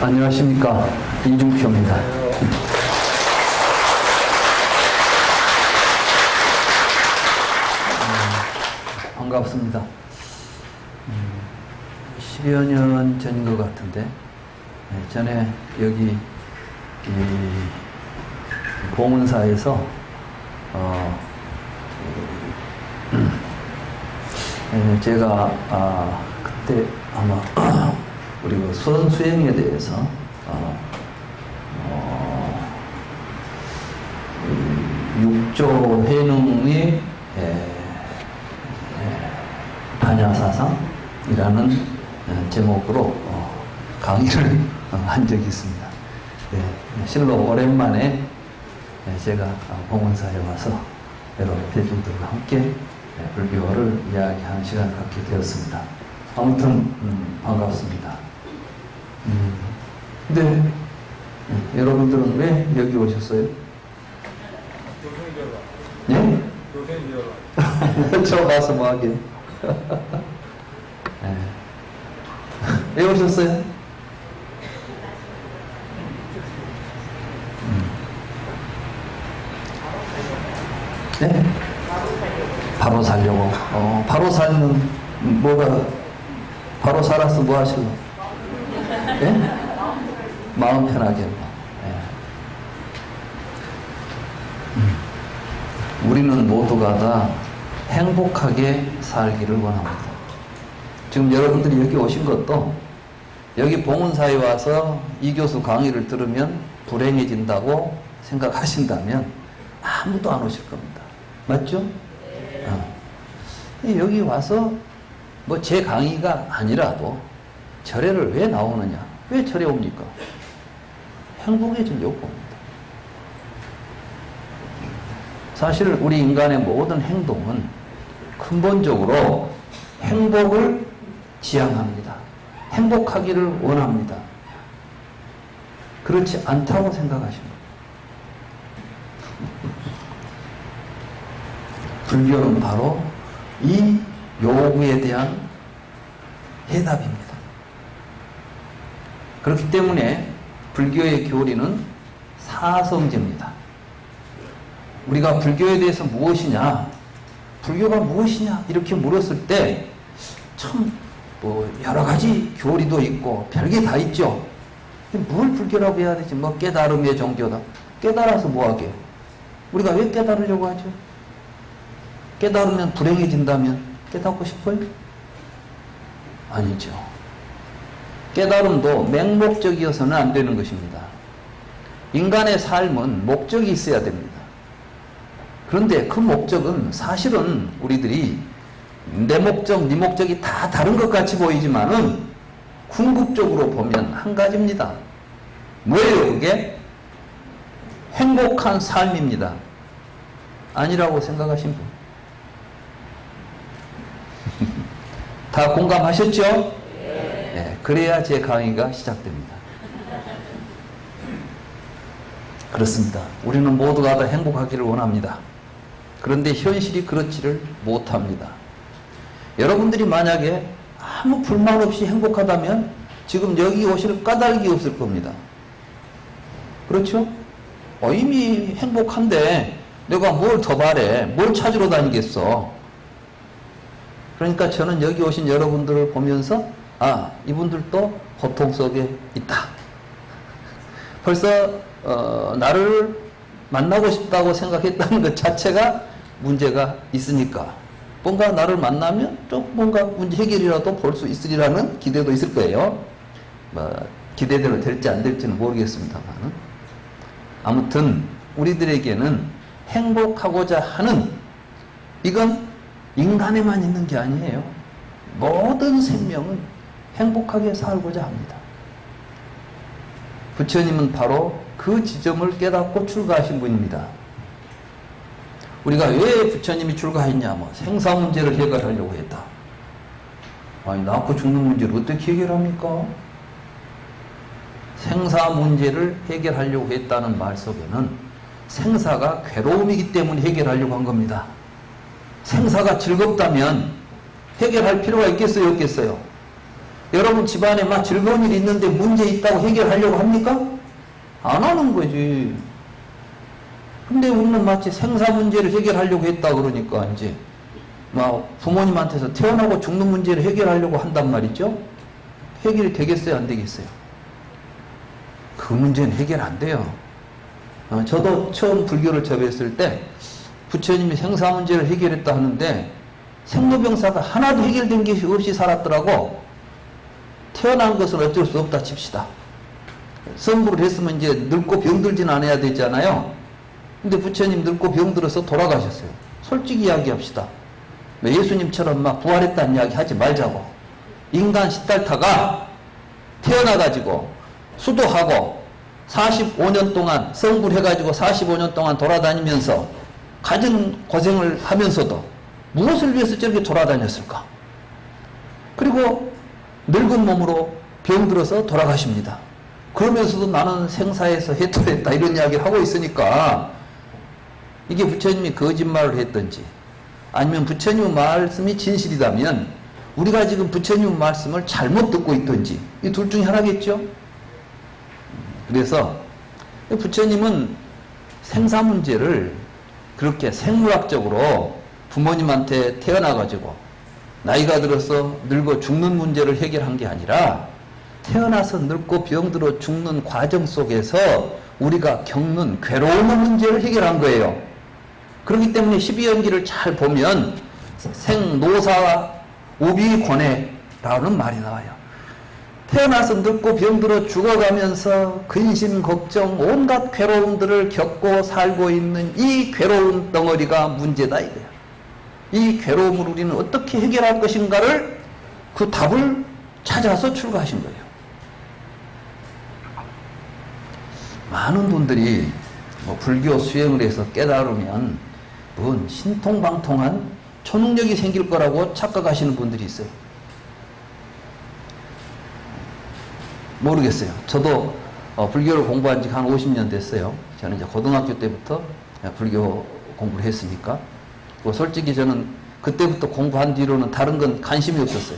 안녕하십니까, 이중표입니다. 반갑습니다. 10여 년 전인 것 같은데, 전에 여기 봉은사에서 제가 그때 아마 우리 그 선수행에 대해서 육조 해능의 반야사상이라는 제목으로 강의를 한 적이 있습니다. 실로 오랜만에 제가 봉은사에 와서 여러 대중들과 함께 불교를 이야기하는 시간을 갖게 되었습니다. 아무튼 반갑습니다. 근데 여러분들은 왜 여기 오셨어요? 예? 저 가서 뭐 하게? 왜 오셨어요? 네? 바로 살려고. 바로 살면 뭐가, 바로 살아서 뭐 하실러? 예? 마음 편하게. 우리는 모두가 다 행복하게 살기를 원합니다. 지금 여러분들이 여기 오신 것도 여기 봉은사에 와서 이 교수 강의를 들으면 불행해진다고 생각하신다면 아무도 안 오실 겁니다. 맞죠? 여기 와서 뭐 제 강의가 아니라도 절에를 왜 나오느냐? 왜 절에 옵니까? 행복해지려고 옵니다. 사실 우리 인간의 모든 행동은 근본적으로 행복을 지향합니다. 행복하기를 원합니다. 그렇지 않다고 생각하십니다. 불교는 바로 이 요구에 대한 해답입니다. 그렇기 때문에 불교의 교리는 사성제입니다. 우리가 불교에 대해서 무엇이냐, 불교가 무엇이냐 이렇게 물었을 때 참 뭐 여러 가지 교리도 있고 별게 다 있죠. 뭘 불교라고 해야 되지? 뭐 깨달음의 종교다. 깨달아서 뭐하게? 우리가 왜 깨달으려고 하죠? 깨달으면 불행해진다면 깨닫고 싶어요? 아니죠. 깨달음도 맹목적이어서는 안 되는 것입니다. 인간의 삶은 목적이 있어야 됩니다. 그런데 그 목적은 사실은 우리들이 내 목적, 네 목적이 다 다른 것 같이 보이지만은 궁극적으로 보면 한 가지입니다. 뭐예요, 그게? 행복한 삶입니다. 아니라고 생각하신 분? 다 공감하셨죠? 네, 그래야 제 강의가 시작됩니다. 그렇습니다. 우리는 모두가 다 행복하기를 원합니다. 그런데 현실이 그렇지를 못합니다. 여러분들이 만약에 아무 불만 없이 행복하다면 지금 여기 오실 까닭이 없을 겁니다. 그렇죠? 이미 행복한데 내가 뭘 더 바래? 뭘 찾으러 다니겠어? 그러니까 저는 여기 오신 여러분들을 보면서 이분들도 고통 속에 있다. 벌써 나를 만나고 싶다고 생각했다는 것 자체가 문제가 있으니까 뭔가 나를 만나면 좀 뭔가 문제 해결이라도 볼 수 있으리라는 기대도 있을 거예요. 기대대로 될지 안 될지는 모르겠습니다만 아무튼 우리들에게는 행복하고자 하는, 이건 인간에만 있는 게 아니에요. 모든 생명은 행복하게 살고자 합니다. 부처님은 바로 그 지점을 깨닫고 출가하신 분입니다. 우리가 왜 부처님이 출가했냐? 생사 문제를 해결하려고 했다. 아니, 낳고 죽는 문제를 어떻게 해결합니까? 생사 문제를 해결하려고 했다는 말 속에는 생사가 괴로움이기 때문에 해결하려고 한 겁니다. 생사가 즐겁다면 해결할 필요가 있겠어요, 없겠어요? 여러분 집안에 막 즐거운 일이 있는데 문제 있다고 해결하려고 합니까? 안 하는 거지. 근데 우리는 마치 생사 문제를 해결하려고 했다 그러니까 이제 막 부모님한테서 태어나고 죽는 문제를 해결하려고 한단 말이죠. 해결이 되겠어요? 안 되겠어요? 그 문제는 해결 안 돼요. 저도 처음 불교를 접했을 때 부처님이 생사 문제를 해결했다 하는데 생로병사가 하나도 해결된 게 없이 살았더라고. 태어난 것은 어쩔 수 없다 칩시다. 성불을 했으면 이제 늙고 병들진 않아야 되잖아요. 근데 부처님 늙고 병들어서 돌아가셨어요. 솔직히 이야기합시다. 예수님처럼 막 부활했다는 이야기 하지 말자고. 인간 시달타가 태어나가지고 수도하고 45년 동안 성불해가지고 45년 동안 돌아다니면서 가진 고생을 하면서도 무엇을 위해서 저렇게 돌아다녔을까? 그리고 늙은 몸으로 병들어서 돌아가십니다. 그러면서도 나는 생사에서 해탈했다 이런 이야기를 하고 있으니까 이게 부처님이 거짓말을 했든지 아니면 부처님의 말씀이 진실이라면 우리가 지금 부처님의 말씀을 잘못 듣고 있든지 이 둘 중에 하나겠죠. 그래서 부처님은 생사 문제를 그렇게 생물학적으로 부모님한테 태어나가지고 나이가 들어서 늙어 죽는 문제를 해결한 게 아니라 태어나서 늙고 병들어 죽는 과정 속에서 우리가 겪는 괴로움의 문제를 해결한 거예요. 그렇기 때문에 12연기를 잘 보면 생노사 오비권해라는 말이 나와요. 태어나서 늙고 병들어 죽어가면서 근심, 걱정, 온갖 괴로움들을 겪고 살고 있는 이 괴로운 덩어리가 문제다 이거야. 이 괴로움을 우리는 어떻게 해결할 것인가를 그 답을 찾아서 출가하신 거예요. 많은 분들이 뭐 불교 수행을 해서 깨달으면 뭔 신통방통한 초능력이 생길 거라고 착각하시는 분들이 있어요. 모르겠어요. 저도 불교를 공부한 지 한 50년 됐어요. 저는 이제 고등학교 때부터 불교 공부를 했으니까. 솔직히 저는 그때부터 공부한 뒤로는 다른 건 관심이 없었어요.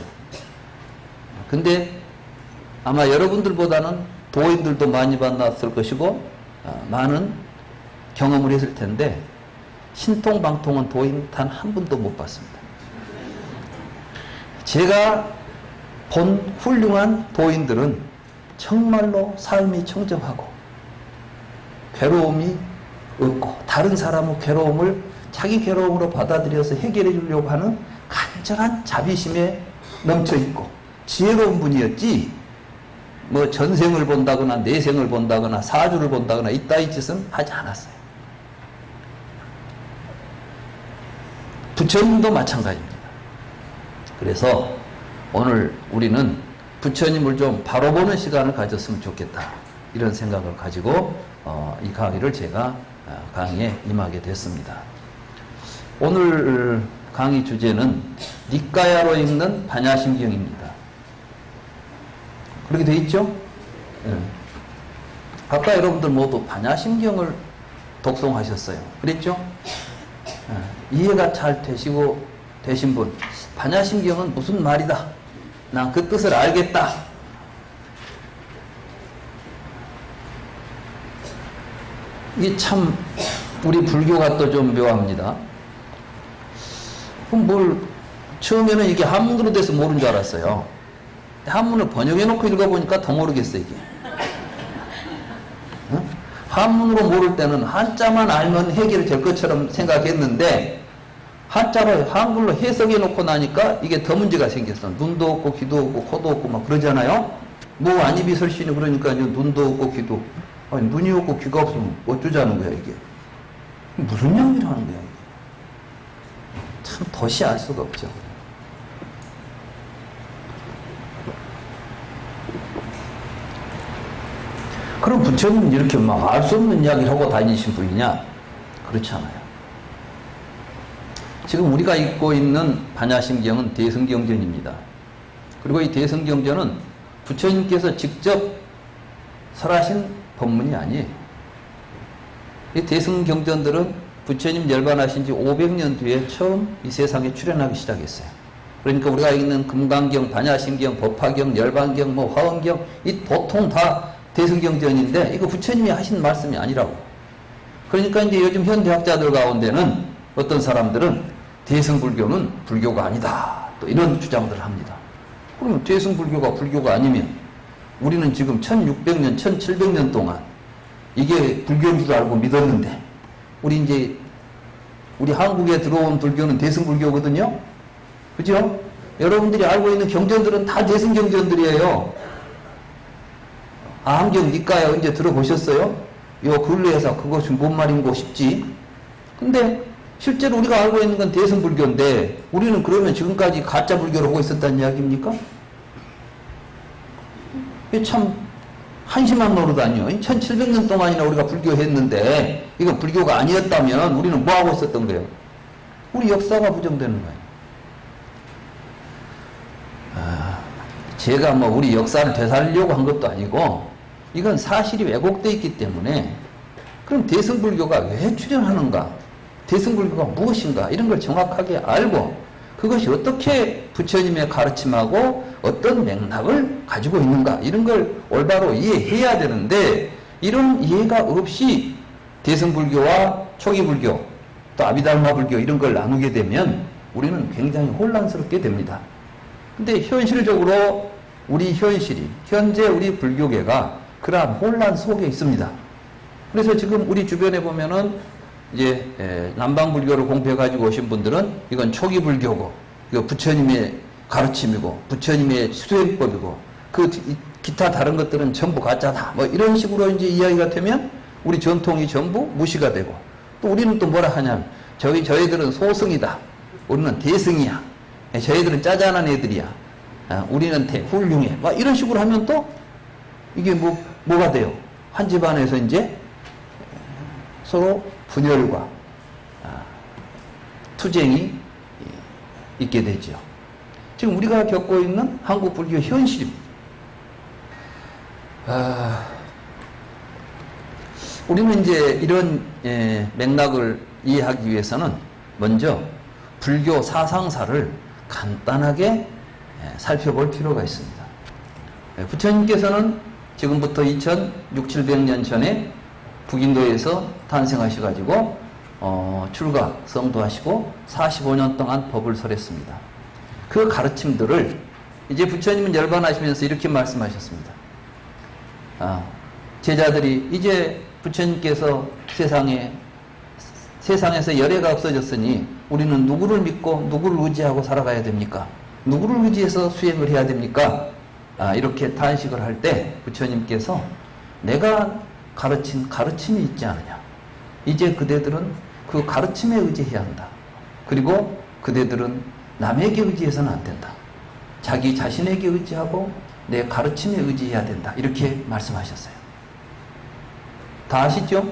근데 아마 여러분들보다는 도인들도 많이 만났을 것이고 많은 경험을 했을 텐데 신통방통한 도인 단 한 분도 못 봤습니다. 제가 본 훌륭한 도인들은 정말로 삶이 청정하고 괴로움이 없고 다른 사람의 괴로움을 자기 괴로움으로 받아들여서 해결해 주려고 하는 간절한 자비심에 넘쳐 있고 지혜로운 분이었지 뭐 전생을 본다거나 내생을 본다거나 사주를 본다거나 이따위 짓은 하지 않았어요. 부처님도 마찬가지입니다. 그래서 오늘 우리는 부처님을 좀 바로 보는 시간을 가졌으면 좋겠다 이런 생각을 가지고 이 강의를 제가 강의에 임하게 됐습니다. 오늘 강의 주제는 니까야로 읽는 반야심경입니다. 그렇게 되어 있죠? 네. 아까 여러분들 모두 반야심경을 독송하셨어요. 그랬죠? 네. 이해가 잘 되신 분, 반야심경은 무슨 말이다. 난 그 뜻을 알겠다. 이게 참 우리 불교가 또 좀 묘합니다. 그럼 처음에는 이게 한문으로 돼서 모르는 줄 알았어요. 한문을 번역해놓고 읽어보니까 더 모르겠어 이게. 응? 한문으로 모를 때는 한자만 알면 해결이 될 것처럼 생각했는데 한자로 한글로 해석해놓고 나니까 이게 더 문제가 생겼어. 눈도 없고 귀도 없고 코도 없고 막 그러잖아요. 뭐 안입이 설신이 그러니까 눈도 없고 귀도 아니 눈이 없고 귀가 없으면 어쩌자는 거야 이게. 무슨 얘기를 하는 거야 이게. 참 덫이 알 수가 없죠. 그럼 부처님은 이렇게 막 알 수 없는 이야기를 하고 다니신 분이냐? 그렇지 않아요. 지금 우리가 읽고 있는 반야심경은 대승경전입니다. 그리고 이 대승경전은 부처님께서 직접 설하신 법문이 아니에요. 이 대승경전들은 부처님 열반하신 지 500년 뒤에 처음 이 세상에 출현하기 시작했어요. 그러니까 우리가 읽는 금강경, 반야심경, 법화경, 열반경, 뭐 화엄경, 이 보통 다 대승경전인데 이거 부처님이 하신 말씀이 아니라고. 그러니까 이제 요즘 현대학자들 가운데는 어떤 사람들은 대승불교는 불교가 아니다, 또 이런 주장들을 합니다. 그러면 대승불교가 불교가 아니면 우리는 지금 1600년, 1700년 동안 이게 불교인 줄 알고 믿었는데, 우리 한국에 들어온 불교는 대승불교거든요. 그죠? 여러분들이 알고 있는 경전들은 다 대승경전들이에요. 아함경 니까야 언제 들어보셨어요? 요 근래에서 그것이 뭔 말인고 싶지. 근데 실제로 우리가 알고 있는 건 대승불교인데 우리는 그러면 지금까지 가짜 불교를 하고 있었다는 이야기입니까? 이게 참 한심한 노릇 아니요. 1700년 동안이나 우리가 불교했는데 이건 불교가 아니었다면 우리는 뭐 하고 있었던 거예요? 우리 역사가 부정되는 거예요. 제가 뭐 우리 역사를 되살리려고 한 것도 아니고 이건 사실이 왜곡되어 있기 때문에, 그럼 대승불교가 왜 출현하는가, 대승불교가 무엇인가 이런 걸 정확하게 알고 그것이 어떻게 부처님의 가르침하고 어떤 맥락을 가지고 있는가 이런 걸 올바로 이해해야 되는데, 이런 이해가 없이 대승불교와 초기불교 또 아비달마불교 이런 걸 나누게 되면 우리는 굉장히 혼란스럽게 됩니다. 근데 현실적으로 우리 현실이, 현재 우리 불교계가 그러한 혼란 속에 있습니다. 그래서 지금 우리 주변에 보면은 이제 남방불교를 공부해가지고 오신 분들은 이건 초기불교고, 이거 부처님의 가르침이고, 부처님의 수행법이고, 그 기타 다른 것들은 전부 가짜다, 뭐 이런 식으로 이제 이야기가 되면 우리 전통이 전부 무시가 되고, 또 우리는 또 뭐라 하냐면 저희들은 소승이다, 우리는 대승이야, 저희들은 짜잔한 애들이야, 우리는 훌륭해, 막 이런 식으로 하면 또 이게 뭐가 돼요? 한 집안에서 이제 서로 분열과 투쟁이 있게 되죠. 지금 우리가 겪고 있는 한국 불교 현실입니다. 우리는 이제 이런 맥락을 이해하기 위해서는 먼저 불교 사상사를 간단하게 살펴볼 필요가 있습니다. 부처님께서는 지금부터 2600~700년 전에 북인도에서 탄생하셔가지고 출가, 성도하시고 45년 동안 법을 설했습니다. 그 가르침들을 이제 부처님은 열반하시면서 이렇게 말씀하셨습니다. 제자들이 이제 부처님께서 세상에서 열애가 없어졌으니 우리는 누구를 믿고 누구를 의지하고 살아가야 됩니까? 누구를 의지해서 수행을 해야 됩니까? 이렇게 탄식을 할 때 부처님께서 내가 가르친 가르침이 있지 않느냐. 이제 그대들은 그 가르침에 의지해야 한다. 그리고 그대들은 남에게 의지해서는 안 된다. 자기 자신에게 의지하고 내 가르침에 의지해야 된다. 이렇게 말씀하셨어요. 다 아시죠?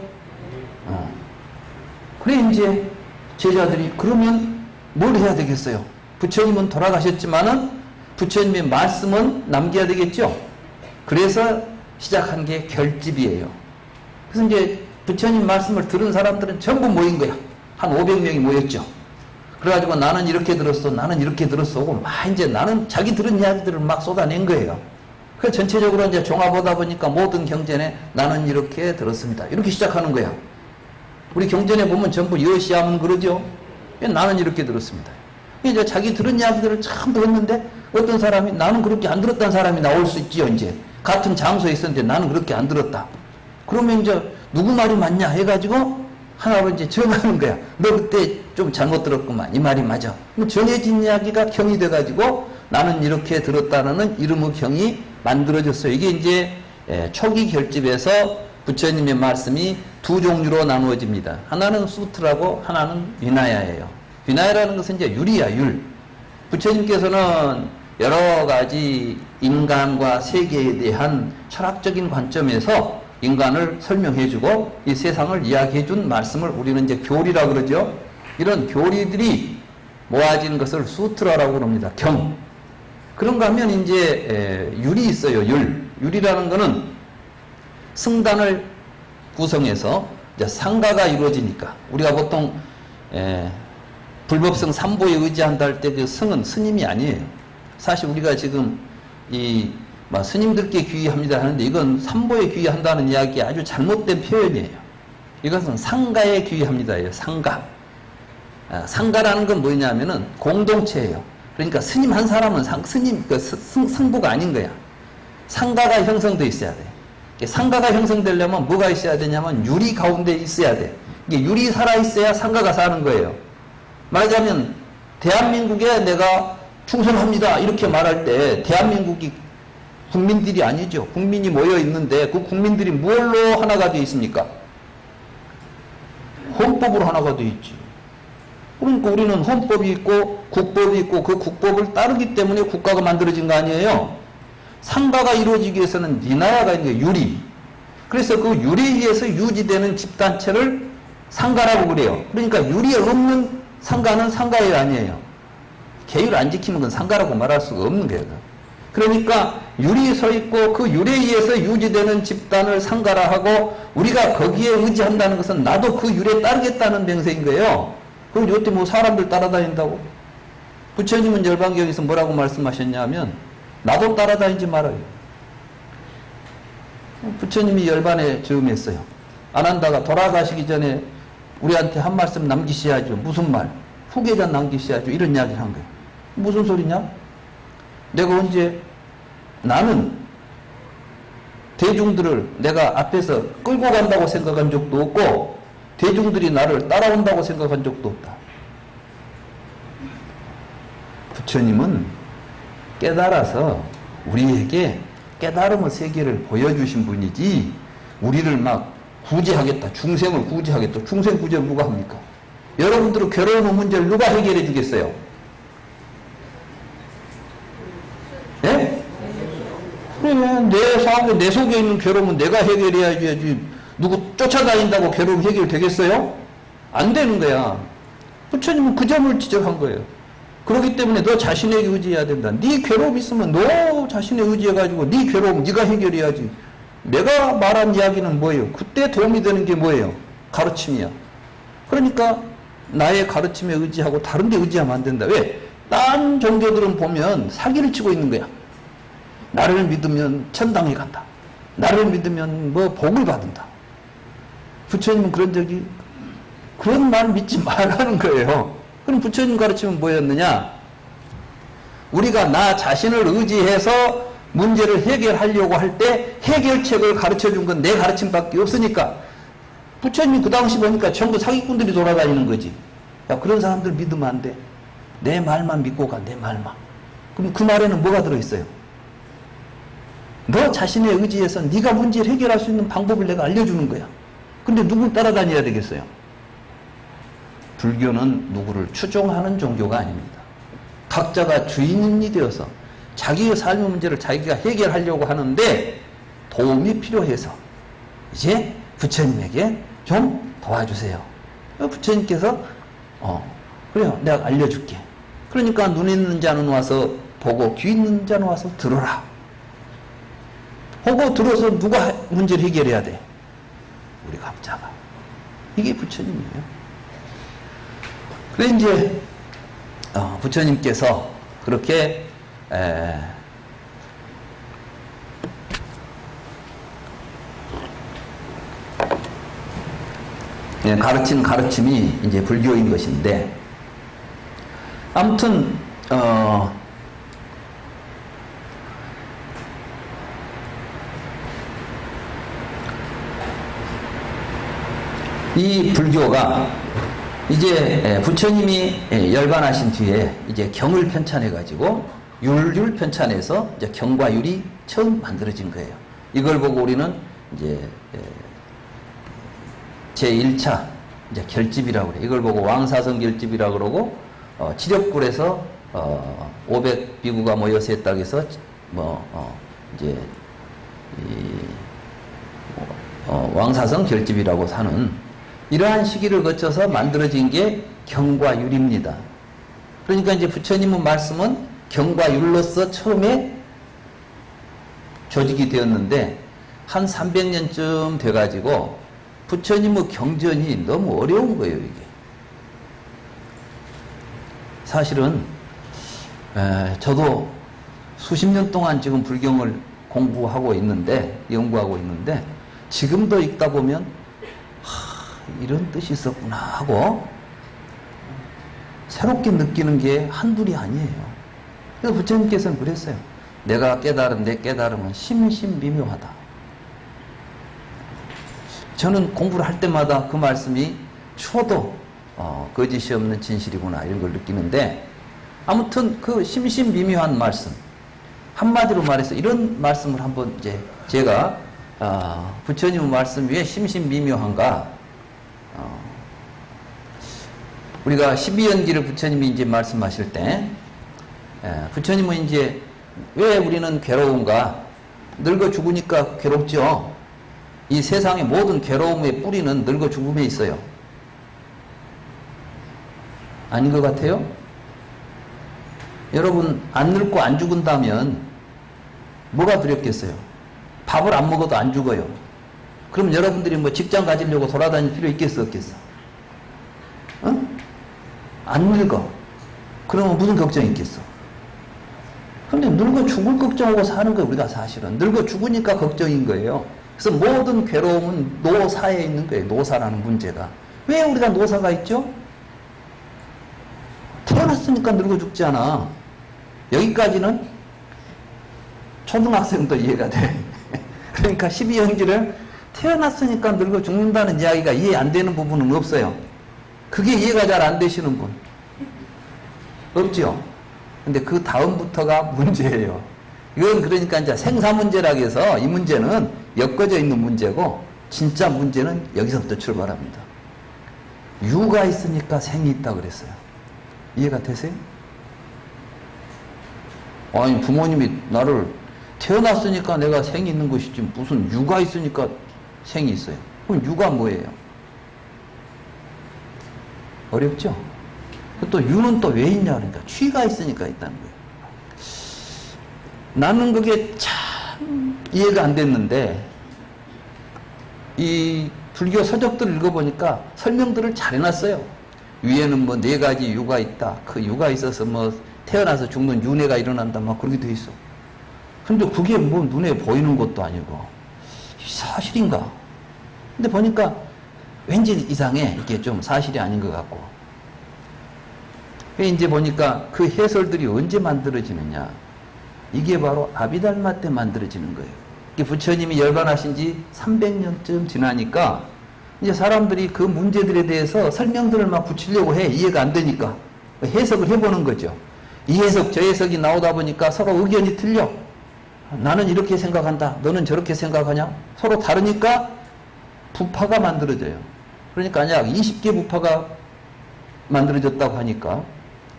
그래 이제 제자들이 그러면 뭘 해야 되겠어요? 부처님은 돌아가셨지만은 부처님의 말씀은 남겨야 되겠죠? 그래서 시작한 게 결집이에요. 그래서 이제 부처님 말씀을 들은 사람들은 전부 모인 거야. 한 500명이 모였죠. 그래가지고 나는 이렇게 들었어, 나는 이렇게 들었어 하고 막 이제 나는 자기 들은 이야기들을 막 쏟아낸 거예요. 그래서 전체적으로 이제 종합하다 보니까 모든 경전에 나는 이렇게 들었습니다. 이렇게 시작하는 거야. 우리 경전에 보면 전부 여시하면 그러죠. 나는 이렇게 들었습니다. 이제 자기 들은 이야기들을 참 들었는데 어떤 사람이 나는 그렇게 안 들었다는 사람이 나올 수 있지요. 이제 같은 장소에 있었는데 나는 그렇게 안 들었다. 그러면 이제 누구 말이 맞냐 해가지고 하나로 이제 정하는 거야. 너 그때 좀 잘못 들었구만. 이 말이 맞아. 정해진 이야기가 경이 돼가지고 나는 이렇게 들었다는 이름의 경이 만들어졌어요. 이게 이제 초기 결집에서 부처님의 말씀이 두 종류로 나누어집니다. 하나는 수트라고 하나는 위나야예요. 위나야라는 것은 이제 율이야, 율. 부처님께서는 여러 가지 인간과 세계에 대한 철학적인 관점에서 인간을 설명해주고 이 세상을 이야기해준 말씀을 우리는 이제 교리라 그러죠. 이런 교리들이 모아진 것을 수트라라고 그럽니다. 경. 그런가 하면 이제 율이 있어요. 율. 율이라는 것은 승단을 구성해서 이제 상가가 이루어지니까 우리가 보통 불법성 삼보에 의지한다 할 때 그 성은 스님이 아니에요. 사실 우리가 지금 스님들께 귀의합니다 하는데 이건 삼보에 귀의한다는 이야기 아주 잘못된 표현이에요. 이것은 상가에 귀의합니다예요. 상가. 상가라는 건 뭐냐면은 공동체예요. 그러니까 스님 한 사람은 상부가 아닌 거야. 상가가 형성되어 있어야 돼. 상가가 형성되려면 뭐가 있어야 되냐면 유리 가운데 있어야 돼. 이게 유리 살아 있어야 상가가 사는 거예요. 말하자면 대한민국에 내가 충성합니다 이렇게 말할 때 대한민국이 국민들이 아니죠. 국민이 모여 있는데 그 국민들이 뭘로 하나가 되어 있습니까? 헌법으로 하나가 되어 있지. 그러니까 우리는 헌법이 있고 국법이 있고 그 국법을 따르기 때문에 국가가 만들어진 거 아니에요. 상가가 이루어지기 위해서는 니나야가 있는 게 유리. 그래서 그 유리에 의해서 유지되는 집단체를 상가라고 그래요. 그러니까 유리에 없는 상가는 상가가 아니에요. 계율 안 지키는 건 상가라고 말할 수가 없는 거예요. 그러니까 유리에 서 있고 그 유리에 의해서 유지되는 집단을 상가라 하고 우리가 거기에 의지한다는 것은 나도 그 유리에 따르겠다는 명세인 거예요. 그럼 요때 뭐 사람들 따라다닌다고? 부처님은 열반경에서 뭐라고 말씀하셨냐면 나도 따라다니지 말아요. 부처님이 열반에 저음했어요. 아난다가 돌아가시기 전에 우리한테 한 말씀 남기셔야죠. 무슨 말? 후계자 남기셔야죠. 이런 이야기를 한 거예요. 무슨 소리냐? 내가 언제 나는 대중들을 내가 앞에서 끌고 간다고 생각한 적도 없고 대중들이 나를 따라온다고 생각한 적도 없다. 부처님은 깨달아서 우리에게 깨달음의 세계를 보여주신 분이지 우리를 막 구제하겠다. 중생을 구제하겠다. 중생 구제를 누가 합니까? 여러분들은 괴로운 문제를 누가 해결해 주겠어요? 예? 그래, 내 속에 있는 괴로움은 내가 해결해야지. 누구 쫓아다닌다고 괴로움 해결되겠어요? 안 되는 거야. 부처님은 그 점을 지적한 거예요. 그렇기 때문에 너 자신에게 의지해야 된다. 네 괴로움 있으면 너 자신에 의지해가지고 네 괴로움 네가 해결해야지. 내가 말한 이야기는 뭐예요? 그때 도움이 되는 게 뭐예요? 가르침이야. 그러니까 나의 가르침에 의지하고 다른 데 의지하면 안 된다. 왜? 딴 종교들은 보면 사기를 치고 있는 거야. 나를 믿으면 천당에 간다. 나를 믿으면 뭐 복을 받는다. 부처님은 그런 말 믿지 말라는 거예요. 그럼 부처님 가르침은 뭐였느냐? 우리가 나 자신을 의지해서 문제를 해결하려고 할 때 해결책을 가르쳐준 건 내 가르침밖에 없으니까 부처님이 그 당시 보니까 전부 사기꾼들이 돌아다니는 거지. 야, 그런 사람들 믿으면 안 돼. 내 말만 믿고 가, 내 말만. 그럼 그 말에는 뭐가 들어있어요? 너 자신의 의지에서 네가 문제를 해결할 수 있는 방법을 내가 알려주는 거야. 근데 누굴 따라다녀야 되겠어요? 불교는 누구를 추종하는 종교가 아닙니다. 각자가 주인이 되어서 자기의 삶의 문제를 자기가 해결하려고 하는데 도움이 필요해서 이제 부처님에게 좀 도와주세요. 부처님께서 그래요. 내가 알려줄게. 그러니까 눈 있는 자는 와서 보고 귀 있는 자는 와서 들어라. 보고 들어서 누가 문제를 해결해야 돼? 우리 각자가. 이게 부처님이에요. 그래 이제 부처님께서 그렇게 가르친 가르침이 이제 불교인 것인데 아무튼 이 불교가 이제 부처님이 열반하신 뒤에 이제 경을 편찬해 가지고 율 편찬해서 이제 경과 율이 처음 만들어진 거예요. 이걸 보고 우리는 이제 제1차 이제 결집이라고 그래. 이걸 보고 왕사성 결집이라고 그러고 지력굴에서 500비구가 모여서 했다고 해서 이제 왕사성 결집이라고 하는 이러한 시기를 거쳐서 만들어진 게 경과 율입니다. 그러니까 이제 부처님의 말씀은 경과 율로서 처음에 조직이 되었는데 한 300년쯤 돼가지고 부처님의 경전이 너무 어려운 거예요, 이게. 사실은 저도 수십 년 동안 지금 불경을 공부하고 있는데, 연구하고 있는데, 지금도 읽다 보면 이런 뜻이 있었구나 하고 새롭게 느끼는 게 한둘이 아니에요. 그래서 부처님께서는 그랬어요. 내가 깨달은 내 깨달음은 심심미묘하다. 저는 공부를 할 때마다 그 말씀이 추워도 거짓이 없는 진실이구나 이런 걸 느끼는데, 아무튼 그 심심미묘한 말씀, 한마디로 말해서 이런 말씀을 한번 이제 제가 부처님 말씀 왜 심심미묘한가, 우리가 12연기를 부처님이 이제 말씀하실 때, 부처님은 이제 왜 우리는 괴로운가? 늙어 죽으니까 괴롭죠. 이 세상의 모든 괴로움의 뿌리는 늙어 죽음에 있어요. 아닌 것 같아요? 여러분, 안 늙고 안 죽은다면 뭐가 두렵겠어요? 밥을 안 먹어도 안 죽어요. 그럼 여러분들이 뭐 직장 가지려고 돌아다닐 필요 있겠어, 없겠어? 어? 안 늙어. 그러면 무슨 걱정이 있겠어? 근데 늙어 죽을 걱정하고 사는 거예요, 우리가 사실은. 늙어 죽으니까 걱정인 거예요. 그래서 모든 괴로움은 노사에 있는 거예요, 노사라는 문제가. 왜 우리가 노사가 있죠? 태어났으니까 늙어 죽잖아. 여기까지는 초등학생도 이해가 돼. 그러니까 12연기를 태어났으니까 늙어 죽는다는 이야기가 이해 안 되는 부분은 없어요. 그게 이해가 잘 안 되시는 분 없죠? 근데 그 다음부터가 문제예요. 이건 그러니까 이제 생사 문제라고 해서 이 문제는 엮어져 있는 문제고, 진짜 문제는 여기서부터 출발합니다. 유가 있으니까 생이 있다 그랬어요. 이해가 되세요? 아니, 부모님이 나를 태어났으니까 내가 생이 있는 것이지 무슨 유가 있으니까 생이 있어요. 그럼 유가 뭐예요? 어렵죠? 또 유는 또 왜 있냐 그러니까 취가 있으니까 있다는 거예요. 나는 그게 참 이해가 안 됐는데, 이 불교 서적들을 읽어보니까 설명들을 잘 해놨어요. 위에는 뭐 4가지 유가 있다. 그 유가 있어서 뭐 태어나서 죽는 윤회가 일어난다. 막 그렇게 돼 있어. 근데 그게 뭐 눈에 보이는 것도 아니고 사실인가? 근데 보니까 왠지 이상해. 이게 좀 사실이 아닌 것 같고. 이제 보니까 그 해설들이 언제 만들어지느냐. 이게 바로 아비달마 때 만들어지는 거예요. 부처님이 열반하신 지 300년쯤 지나니까 이제 사람들이 그 문제들에 대해서 설명들을 막 붙이려고 해. 이해가 안 되니까. 해석을 해보는 거죠. 이 해석, 저 해석이 나오다 보니까 서로 의견이 틀려. 나는 이렇게 생각한다. 너는 저렇게 생각하냐? 서로 다르니까 부파가 만들어져요. 그러니까 약 20개 부파가 만들어졌다고 하니까,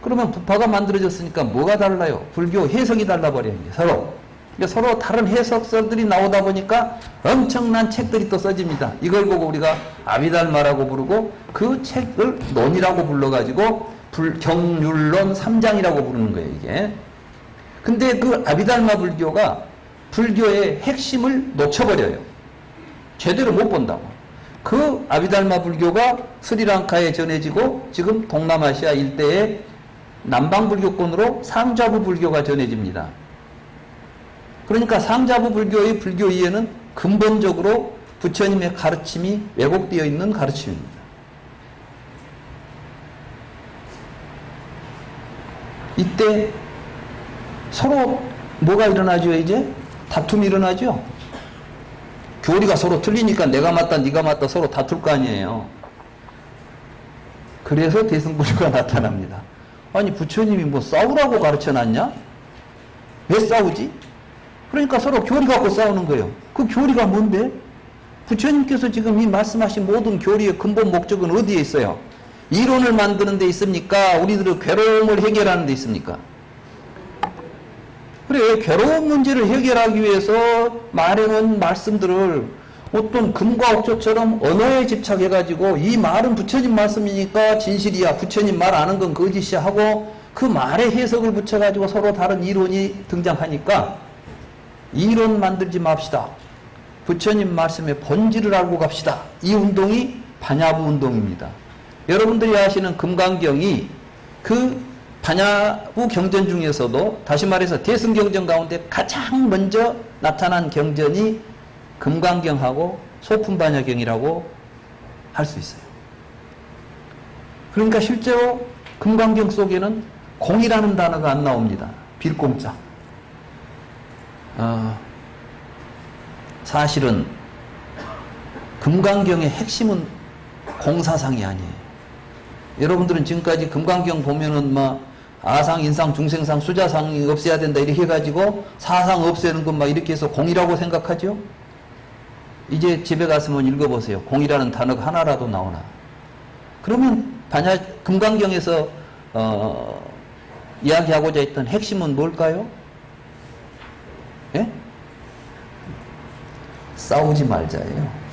그러면 부파가 만들어졌으니까 뭐가 달라요? 불교 해석이 달라버려요. 서로. 그러니까 서로 다른 해석설들이 나오다 보니까 엄청난 책들이 또 써집니다. 이걸 보고 우리가 아비달마라고 부르고, 그 책을 논이라고 불러가지고 경율론 3장이라고 부르는 거예요, 이게. 근데 그 아비달마 불교가 불교의 핵심을 놓쳐버려요. 제대로 못 본다고. 그 아비달마 불교가 스리랑카에 전해지고, 지금 동남아시아 일대에 남방불교권으로 상자부 불교가 전해집니다. 그러니까 상자부 불교의 불교 이해는 근본적으로 부처님의 가르침이 왜곡되어 있는 가르침입니다. 이때 서로 뭐가 일어나죠? 이제 다툼이 일어나죠. 교리가 서로 틀리니까 내가 맞다 네가 맞다 서로 다툴 거 아니에요. 그래서 대승불교가 나타납니다. 아니, 부처님이 뭐 싸우라고 가르쳐놨냐? 왜 싸우지? 그러니까 서로 교리 갖고 싸우는 거예요. 그 교리가 뭔데? 부처님께서 지금 이 말씀하신 모든 교리의 근본 목적은 어디에 있어요? 이론을 만드는 데 있습니까? 우리들의 괴로움을 해결하는 데 있습니까? 그래, 괴로운 문제를 해결하기 위해서 말해놓은 말씀들을 어떤 금과 옥조처럼 언어에 집착해가지고 이 말은 부처님 말씀이니까 진실이야, 부처님 말 아는 건 거짓이야 하고 그 말에 해석을 붙여가지고 서로 다른 이론이 등장하니까 이론 만들지 맙시다. 부처님 말씀의 본질을 알고 갑시다. 이 운동이 반야부 운동입니다. 여러분들이 아시는 금강경이 그 반야부 경전 중에서도 다시 말해서 대승경전 가운데 가장 먼저 나타난 경전이 금강경하고 소품반야경이라고 할 수 있어요. 그러니까 실제로 금강경 속에는 공이라는 단어가 안 나옵니다. 빌공자. 사실은 금강경의 핵심은 공사상이 아니에요. 여러분들은 지금까지 금강경 보면은 막 아상, 인상, 중생상, 수자상이 없애야 된다 이렇게 해가지고 사상 없애는 것 막 이렇게 해서 공이라고 생각하죠? 이제 집에 가서만 읽어보세요. 공이라는 단어가 하나라도 나오나. 그러면 금강경에서 이야기하고자 했던 핵심은 뭘까요? 예? 싸우지 말자예요.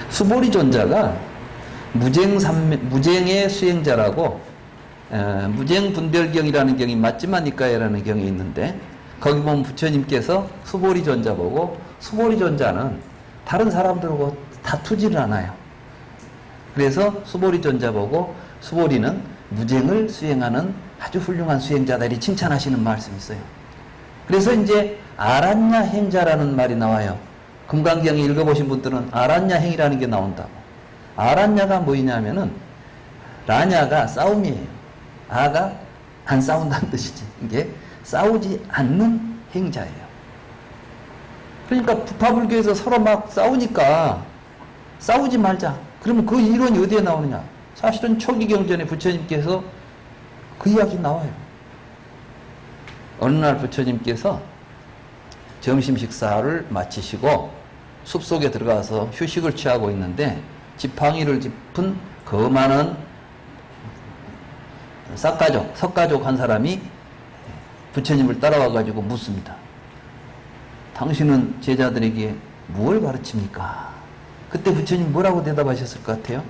수보리존자가 무쟁의 수행자라고 무쟁분별경이라는 경이 맞지마니까에라는 경이 있는데 거기 보면 부처님께서 수보리존자 보고 수보리존자는 다른 사람들하고 다투지를 않아요. 그래서 수보리존자 보고 수보리는 무쟁을 수행하는 아주 훌륭한 수행자다 이렇게 칭찬하시는 말씀이 있어요. 그래서 이제 아란냐 행자라는 말이 나와요. 금강경에 읽어보신 분들은 아란냐 행이라는 게 나온다고. 아란냐가 뭐냐면은 라냐가 싸움이에요. 아가 안 싸운다는 뜻이지. 이게 싸우지 않는 행자예요. 그러니까 부파불교에서 서로 막 싸우니까 싸우지 말자. 그러면 그 이론이 어디에 나오느냐? 사실은 초기 경전에 부처님께서 그 이야기 나와요. 어느 날 부처님께서 점심 식사를 마치시고 숲속에 들어가서 휴식을 취하고 있는데 지팡이를 짚은 거만한 석가족 한 사람이 부처님을 따라와가지고 묻습니다. 당신은 제자들에게 무엇을 가르칩니까? 그때 부처님 뭐라고 대답하셨을 것 같아요?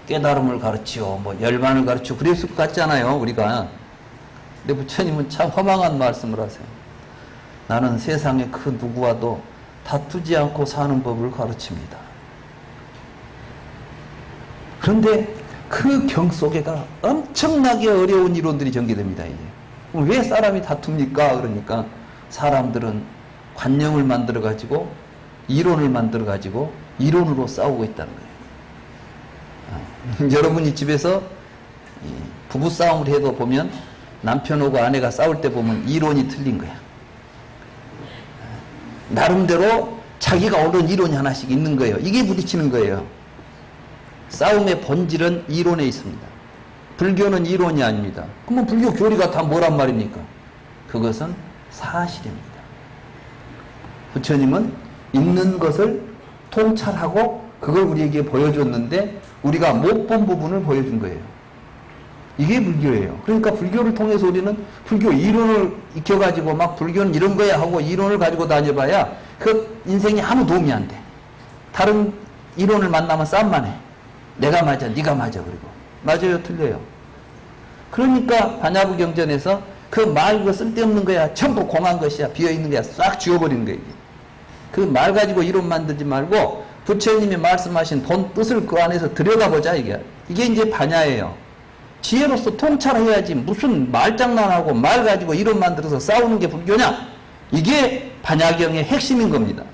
깨달음을 가르치오, 열반을 가르치오, 그랬을 것 같잖아요, 우리가. 근데 부처님은 참 허망한 말씀을 하세요. 나는 세상에 그 누구와도 다투지 않고 사는 법을 가르칩니다. 그런데 그 경 속에가 엄청나게 어려운 이론들이 전개됩니다. 이게. 왜 사람이 다툽니까? 그러니까 사람들은 관념을 만들어가지고 이론을 만들어가지고 이론으로 싸우고 있다는 거예요. 여러분이 집에서 부부싸움을 해도 보면 남편하고 아내가 싸울 때 보면 이론이 틀린 거야. 나름대로 자기가 옳은 이론이 하나씩 있는 거예요. 이게 부딪히는 거예요. 싸움의 본질은 이론에 있습니다. 불교는 이론이 아닙니다. 그러면 불교 교리가 다 뭐란 말입니까? 그것은 사실입니다. 부처님은 있는 것을 통찰하고 그걸 우리에게 보여줬는데 우리가 못 본 부분을 보여준 거예요. 이게 불교예요. 그러니까 불교를 통해서 우리는 불교 이론을 익혀가지고 막 불교는 이런 거야 하고 이론을 가지고 다녀봐야 그 인생에 아무 도움이 안 돼. 다른 이론을 만나면 싸움만 해. 내가 맞아, 네가 맞아. 그리고 맞아요, 틀려요. 그러니까 반야부 경전에서 그 말 그거 쓸데없는 거야, 전부 공한 것이야, 비어있는 거야, 싹 지워버리는 거예요. 그 말 가지고 이론 만들지 말고 부처님이 말씀하신 본 뜻을 그 안에서 들여다보자. 이게 이제 반야예요. 지혜로서 통찰해야지 무슨 말장난하고 말 가지고 이론 만들어서 싸우는 게 불교냐? 이게 반야경의 핵심인 겁니다.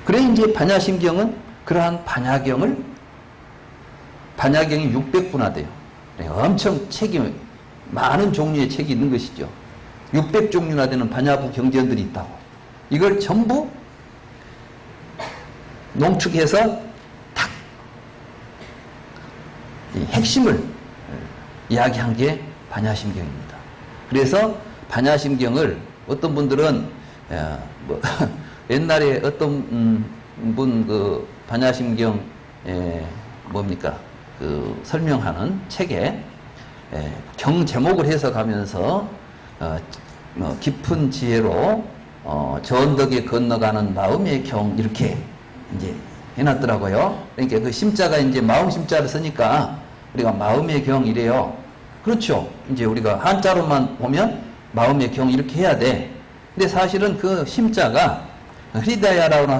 그래 이제 반야심경은 그러한 반야경이 600분화돼요. 엄청 책이 많은 종류의 책이 있는 것이죠. 600종류나 되는 반야부 경전들이 있다고. 이걸 전부 농축해서 딱 핵심을 이야기한 게 반야심경입니다. 그래서 반야심경을 어떤 분들은 옛날에 어떤 분 그 반야심경 뭡니까 그 설명하는 책에 경 제목을 해석하면서 깊은 지혜로 저 언덕에 건너가는 마음의 경 이렇게 이제 해놨더라고요. 그러니까 그 심자가 이제 마음 심자를 쓰니까 우리가 마음의 경 이래요. 그렇죠. 이제 우리가 한자로만 보면 마음의 경 이렇게 해야 돼. 근데 사실은 그 심자가 흐리디아라고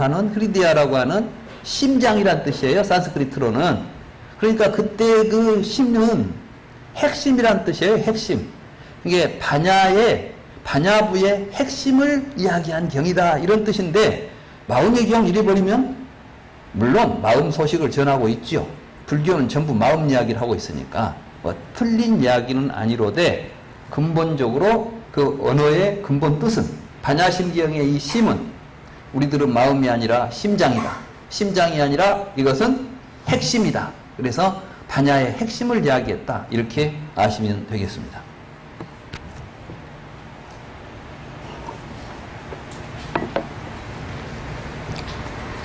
하는 심장이란 뜻이에요. 산스크리트로는. 그러니까 그때 그 심은 핵심이란 뜻이에요. 핵심. 이게 반야부의 핵심을 이야기한 경이다 이런 뜻인데, 마음의 경 이래 버리면 물론 마음 소식을 전하고 있죠. 불교는 전부 마음 이야기를 하고 있으니까 뭐 틀린 이야기는 아니로되, 근본적으로 그 언어의 근본 뜻은, 반야심경의 이 심은 우리들은 마음이 아니라 심장이다, 심장이 아니라 이것은 핵심이다. 그래서 반야의 핵심을 이야기했다 이렇게 아시면 되겠습니다.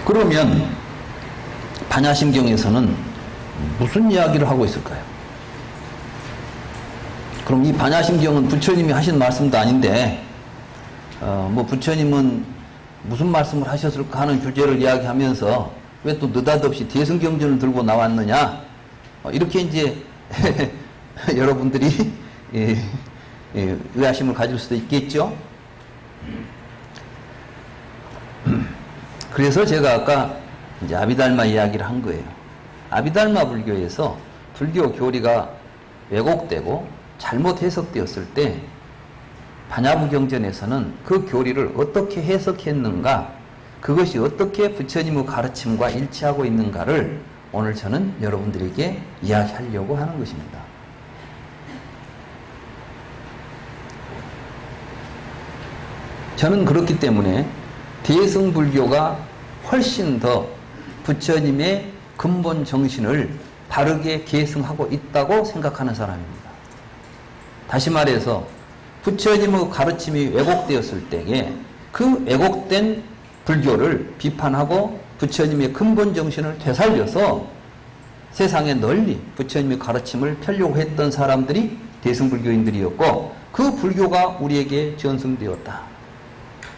그러면 반야심경에서는 무슨 이야기를 하고 있을까요? 그럼 이 반야심경은 부처님이 하신 말씀도 아닌데, 뭐 부처님은 무슨 말씀을 하셨을까 하는 주제를 이야기하면서 왜 또 느닷없이 대승경전을 들고 나왔느냐, 이렇게 이제 여러분들이 의아심을 가질 수도 있겠죠. 그래서 제가 아까 이제 아비달마 이야기를 한 거예요. 아비달마 불교에서 불교 교리가 왜곡되고 잘못 해석되었을 때 반야부 경전에서는 그 교리를 어떻게 해석했는가, 그것이 어떻게 부처님의 가르침과 일치하고 있는가를 오늘 저는 여러분들에게 이야기하려고 하는 것입니다. 저는 그렇기 때문에 대승불교가 훨씬 더 부처님의 근본 정신을 바르게 계승하고 있다고 생각하는 사람입니다. 다시 말해서 부처님의 가르침이 왜곡되었을 때에 그 왜곡된 불교를 비판하고 부처님의 근본 정신을 되살려서 세상에 널리 부처님의 가르침을 펴려고 했던 사람들이 대승불교인들이었고, 그 불교가 우리에게 전승되었다.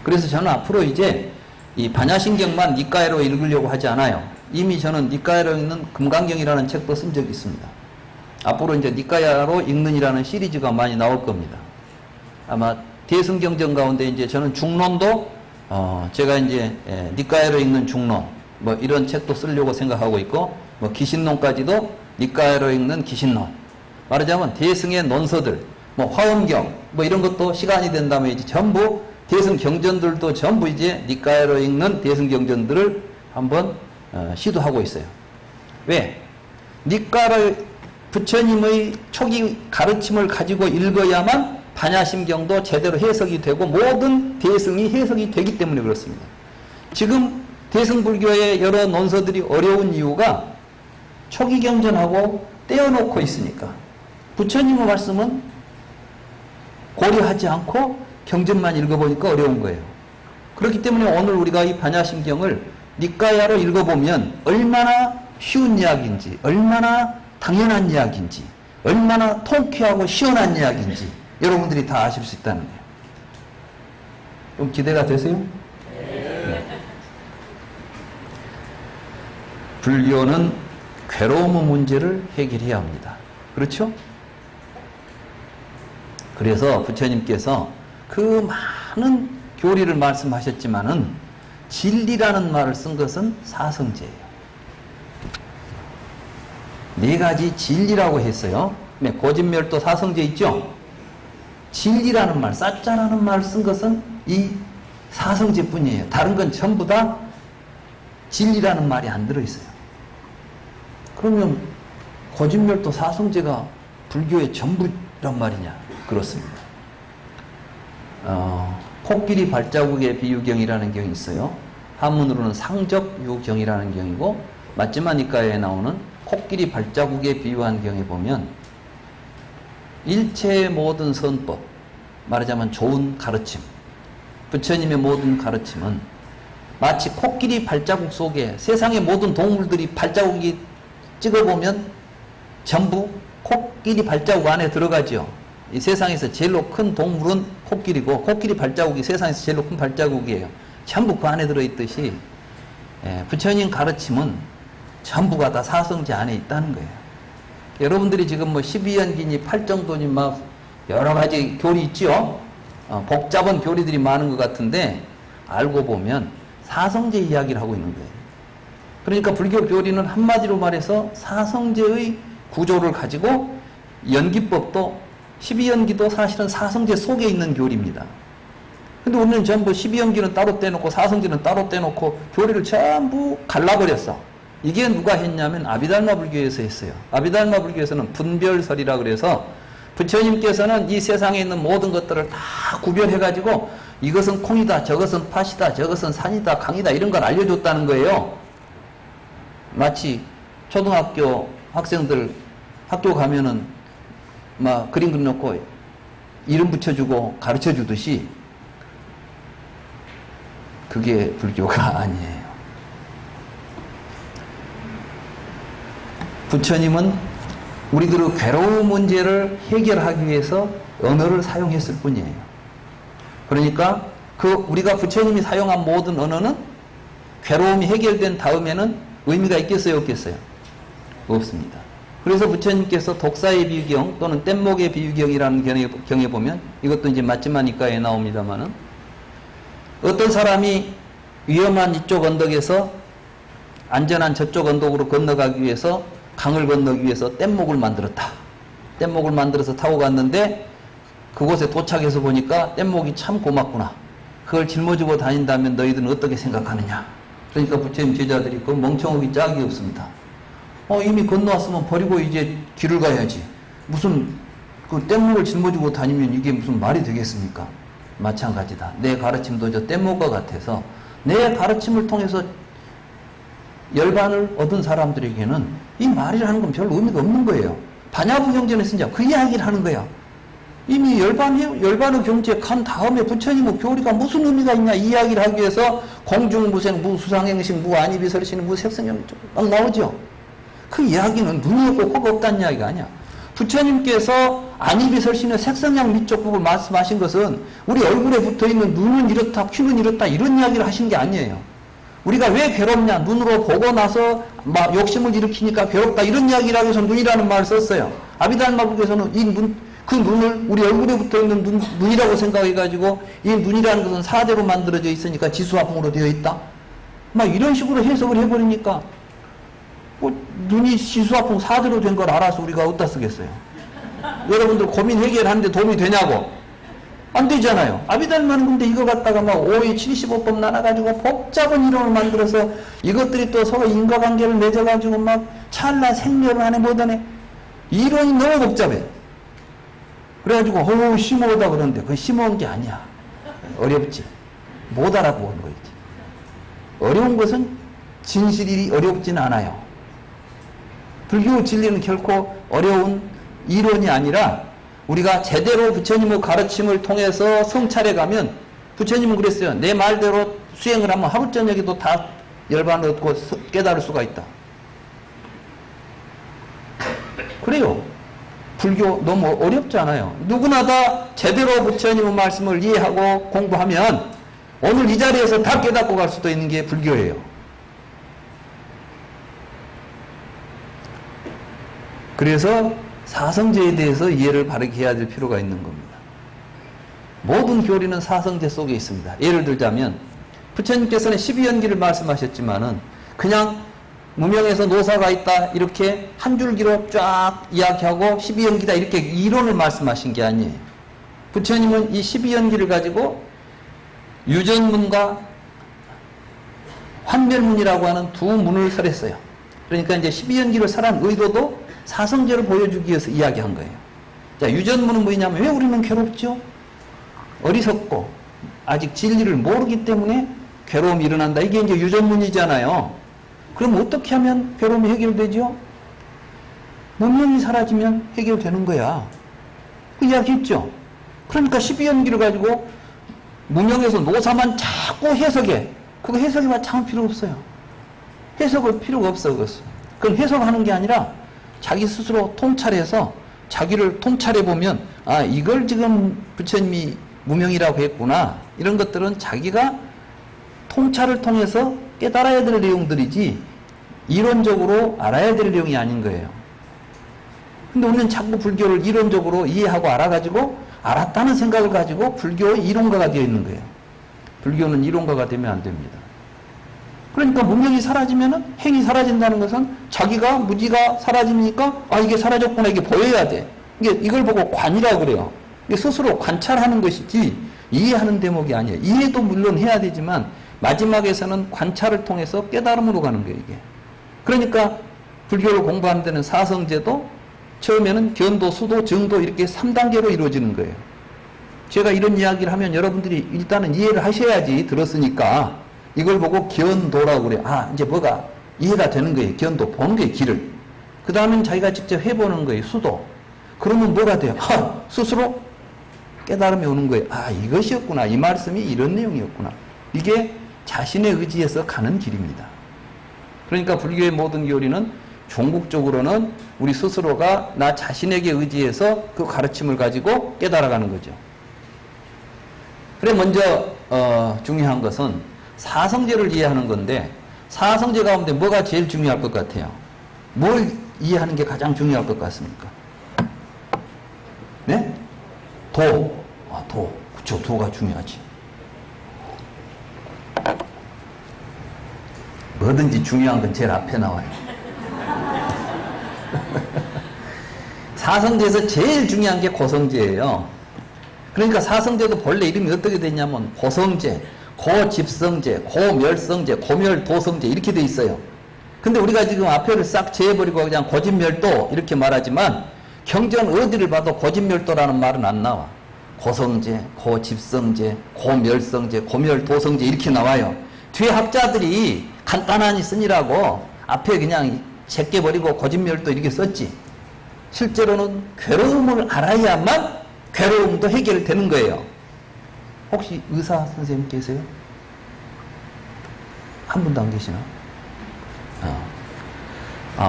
그래서 저는 앞으로 이제 이 반야심경만 니까야로 읽으려고 하지 않아요. 이미 저는 니까야로 읽는 금강경이라는 책도 쓴 적이 있습니다. 앞으로 이제 니까야로 읽는이라는 시리즈가 많이 나올 겁니다. 아마 대승경전 가운데 이제 저는 중론도 제가 이제 니까야로 읽는 중론 뭐 이런 책도 쓰려고 생각하고 있고, 뭐 기신론까지도 니까야로 읽는 기신론, 말하자면 대승의 논서들, 뭐 화엄경 뭐 이런 것도 시간이 된다면 이제 전부 대승경전들도 전부 이제 니까야로 읽는 대승경전들을 한번 시도하고 있어요. 왜? 니까야로 부처님의 초기 가르침을 가지고 읽어야만 반야심경도 제대로 해석이 되고 모든 대승이 해석이 되기 때문에 그렇습니다. 지금 대승불교의 여러 논서들이 어려운 이유가 초기 경전하고 떼어놓고 있으니까, 부처님의 말씀은 고려하지 않고 경전만 읽어보니까 어려운 거예요. 그렇기 때문에 오늘 우리가 이 반야심경을 니까야로 읽어보면 얼마나 쉬운 이야기인지, 얼마나 당연한 이야기인지, 얼마나 통쾌하고 시원한 이야기인지 여러분들이 다 아실 수 있다는 거예요. 좀 기대가 되세요? 네. 불교는 괴로움의 문제를 해결해야 합니다. 그렇죠? 그래서 부처님께서 그 많은 교리를 말씀하셨지만은 진리라는 말을 쓴 것은 사성제예요. 네 가지 진리라고 했어요. 네, 고진멸도 사성제 있죠? 진리라는 말, 사자라는 말을 쓴 것은 이 사성제뿐이에요. 다른 건 전부 다 진리라는 말이 안 들어있어요. 그러면 고진멸도 사성제가 불교의 전부란 말이냐? 그렇습니다. 코끼리 발자국의 비유경이라는 경이 있어요. 한문으로는 상적유경이라는 경이고, 마지막니까에 나오는 코끼리 발자국에 비유한 경에 보면 일체의 모든 선법, 말하자면 좋은 가르침, 부처님의 모든 가르침은 마치 코끼리 발자국 속에 세상의 모든 동물들이 발자국이 찍어보면 전부 코끼리 발자국 안에 들어가죠. 이 세상에서 제일로 큰 동물은 코끼리고, 코끼리 발자국이 세상에서 제일로 큰 발자국이에요. 전부 그 안에 들어있듯이 부처님 가르침은 전부가 다 사성제 안에 있다는 거예요. 여러분들이 지금 뭐 12연기니 8정도니 막 여러 가지 교리 있죠? 복잡한 교리들이 많은 것 같은데 알고 보면 사성제 이야기를 하고 있는 거예요. 그러니까 불교 교리는 한마디로 말해서 사성제의 구조를 가지고 연기법도 12연기도 사실은 사성제 속에 있는 교리입니다. 근데 우리는 전부 12연기는 따로 떼놓고 사성제는 따로 떼놓고 교리를 전부 갈라버렸어. 이게 누가 했냐면 아비달마 불교에서 했어요. 아비달마 불교에서는 분별설이라 그래서 부처님께서는 이 세상에 있는 모든 것들을 다 구별해가지고 이것은 콩이다, 저것은 팥이다, 저것은 산이다, 강이다 이런 걸 알려줬다는 거예요. 마치 초등학교 학생들 학교 가면은 막 그림 그려놓고 이름 붙여주고 가르쳐주듯이 그게 불교가 아니에요. 부처님은 우리들의 괴로운 문제를 해결하기 위해서 언어를 사용했을 뿐이에요. 그러니까 우리가 부처님이 사용한 모든 언어는 괴로움이 해결된 다음에는 의미가 있겠어요, 없겠어요? 없습니다. 그래서 부처님께서 독사의 비유경 또는 뗏목의 비유경이라는 경에 보면 이것도 이제 맞지마니까에 나옵니다만은 어떤 사람이 위험한 이쪽 언덕에서 안전한 저쪽 언덕으로 건너가기 위해서 강을 건너기 위해서 뗏목을 만들었다. 뗏목을 만들어서 타고 갔는데 그곳에 도착해서 보니까 뗏목이 참 고맙구나. 그걸 짊어지고 다닌다면 너희들은 어떻게 생각하느냐. 그러니까 부처님 제자들이 그 멍청하기 짝이 없습니다. 이미 건너왔으면 버리고 이제 길을 가야지. 무슨 그 뗏목을 짊어지고 다니면 이게 무슨 말이 되겠습니까? 마찬가지다. 내 가르침도 저 뗏목과 같아서 내 가르침을 통해서 열반을 얻은 사람들에게는 이 말이라는 건 별 의미가 없는 거예요. 반야부 경전에 쓴 그 이야기를 하는 거야. 이미 열반의 경지에 간 다음에 부처님의 교리가 무슨 의미가 있냐 이 이야기를 하기 위해서 공중무생, 무수상행식, 무안이비설신, 무색성형 막 나오죠. 그 이야기는 눈이 없고 코가 없다는 이야기가 아니야. 부처님께서 안이비설신의 색성양 밑쪽부분 말씀하신 것은 우리 얼굴에 붙어있는 눈은 이렇다, 귀는 이렇다 이런 이야기를 하신 게 아니에요. 우리가 왜 괴롭냐, 눈으로 보고 나서 막 욕심을 일으키니까 괴롭다 이런 이야기를 하기 위해서 눈이라는 말을 썼어요. 아비달마 불교에서는 그 눈을 우리 얼굴에 붙어있는 눈이라고 생각해가지고 이 눈이라는 것은 사대로 만들어져 있으니까 지수화풍으로 되어 있다. 막 이런 식으로 해석을 해버리니까 눈이 지수화풍 사대로 된 걸 알아서 우리가 어디다 쓰겠어요. 여러분들 고민 해결하는데 도움이 되냐고. 안 되잖아요. 아비달마는 근데 이거 갖다가 막 5의 75법 나눠가지고 복잡한 이론을 만들어서 이것들이 또 서로 인과관계를 맺어가지고 막 찰나 생멸을 하네 뭐다네. 이론이 너무 복잡해. 그래가지고 심오하다 그러는데 그건 심오한 게 아니야. 어렵지. 못 알아보는 거지. 어려운 것은 진실이 어렵지는 않아요. 불교 진리는 결코 어려운 이론이 아니라 우리가 제대로 부처님의 가르침을 통해서 성찰해 가면 부처님은 그랬어요. 내 말대로 수행을 하면 하루 저녁에도 다 열반을 얻고 깨달을 수가 있다. 그래요. 불교 너무 어렵지 않아요. 누구나 다 제대로 부처님의 말씀을 이해하고 공부하면 오늘 이 자리에서 다 깨닫고 갈 수도 있는 게 불교예요. 그래서 사성제에 대해서 이해를 바르게 해야 될 필요가 있는 겁니다. 모든 교리는 사성제 속에 있습니다. 예를 들자면 부처님께서는 12연기를 말씀하셨지만은 그냥 무명에서 노사가 있다 이렇게 한 줄기로 쫙 이야기하고 12연기다 이렇게 이론을 말씀하신 게 아니에요. 부처님은 이 12연기를 가지고 유전문과 환멸문이라고 하는 두 문을 설했어요. 그러니까 이제 12연기를 설한 의도도 사성제를 보여주기 위해서 이야기한 거예요. 자, 유전문은 뭐냐면 왜 우리는 괴롭죠? 어리석고 아직 진리를 모르기 때문에 괴로움이 일어난다. 이게 이제 유전문이잖아요. 그럼 어떻게 하면 괴로움이 해결되죠? 문명이 사라지면 해결되는 거야. 그 이야기 했죠. 그러니까 12연기를 가지고 문명에서 노사만 자꾸 해석해. 그거 해석해봤자 참 필요 없어요. 해석할 필요가 없어, 그것은. 그건 해석하는 게 아니라 자기 스스로 통찰해서 자기를 통찰해보면 아, 이걸 지금 부처님이 무명이라고 했구나. 이런 것들은 자기가 통찰을 통해서 깨달아야 될 내용들이지 이론적으로 알아야 될 내용이 아닌 거예요. 근데 우리는 자꾸 불교를 이론적으로 이해하고 알아가지고 알았다는 생각을 가지고 불교의 이론가가 되어 있는 거예요. 불교는 이론가가 되면 안 됩니다. 그러니까 문명이 사라지면은 행이 사라진다는 것은 자기가 무지가 사라지니까 아 이게 사라졌구나 이게 보여야 돼. 이걸 보고 관이라고 그래요. 이게 스스로 관찰하는 것이지 이해하는 대목이 아니에요. 이해도 물론 해야 되지만 마지막에서는 관찰을 통해서 깨달음으로 가는 거예요 이게. 그러니까 불교를 공부하는 데는 사성제도 처음에는 견도, 수도, 정도 이렇게 3단계로 이루어지는 거예요. 제가 이런 이야기를 하면 여러분들이 일단은 이해를 하셔야지 들었으니까 이걸 보고 견도라고 그래요. 아 이제 뭐가 이해가 되는 거예요. 견도 보는 거예요. 길을. 그 다음엔 자기가 직접 해보는 거예요. 수도. 그러면 뭐가 돼요? 아 스스로 깨달음이 오는 거예요. 아 이것이었구나. 이 말씀이 이런 내용이었구나. 이게 자신의 의지에서 가는 길입니다. 그러니까 불교의 모든 교리는 종국적으로는 우리 스스로가 나 자신에게 의지해서 그 가르침을 가지고 깨달아가는 거죠. 그래 먼저 중요한 것은 사성제를 이해하는 건데 사성제 가운데 뭐가 제일 중요할 것 같아요? 뭘 이해하는 게 가장 중요할 것 같습니까? 네? 도. 아, 도. 그쵸. 도가 중요하지. 뭐든지 중요한 건 제일 앞에 나와요. 사성제에서 제일 중요한 게 고성제예요. 그러니까 사성제도 본래 이름이 어떻게 됐냐면 고성제, 고집성제, 고멸성제, 고멸도성제 이렇게 돼 있어요. 근데 우리가 지금 앞에를 싹 제해버리고 그냥 고집멸도 이렇게 말하지만 경전 어디를 봐도 고집멸도라는 말은 안 나와. 고성제, 고집성제, 고멸성제, 고멸도성제 이렇게 나와요. 뒤에 학자들이 간단하니 쓰니라고 앞에 그냥 제껴버리고 고집멸도 이렇게 썼지. 실제로는 괴로움을 알아야만 괴로움도 해결되는 거예요. 혹시 의사 선생님 계세요? 한 분도 안 계시나?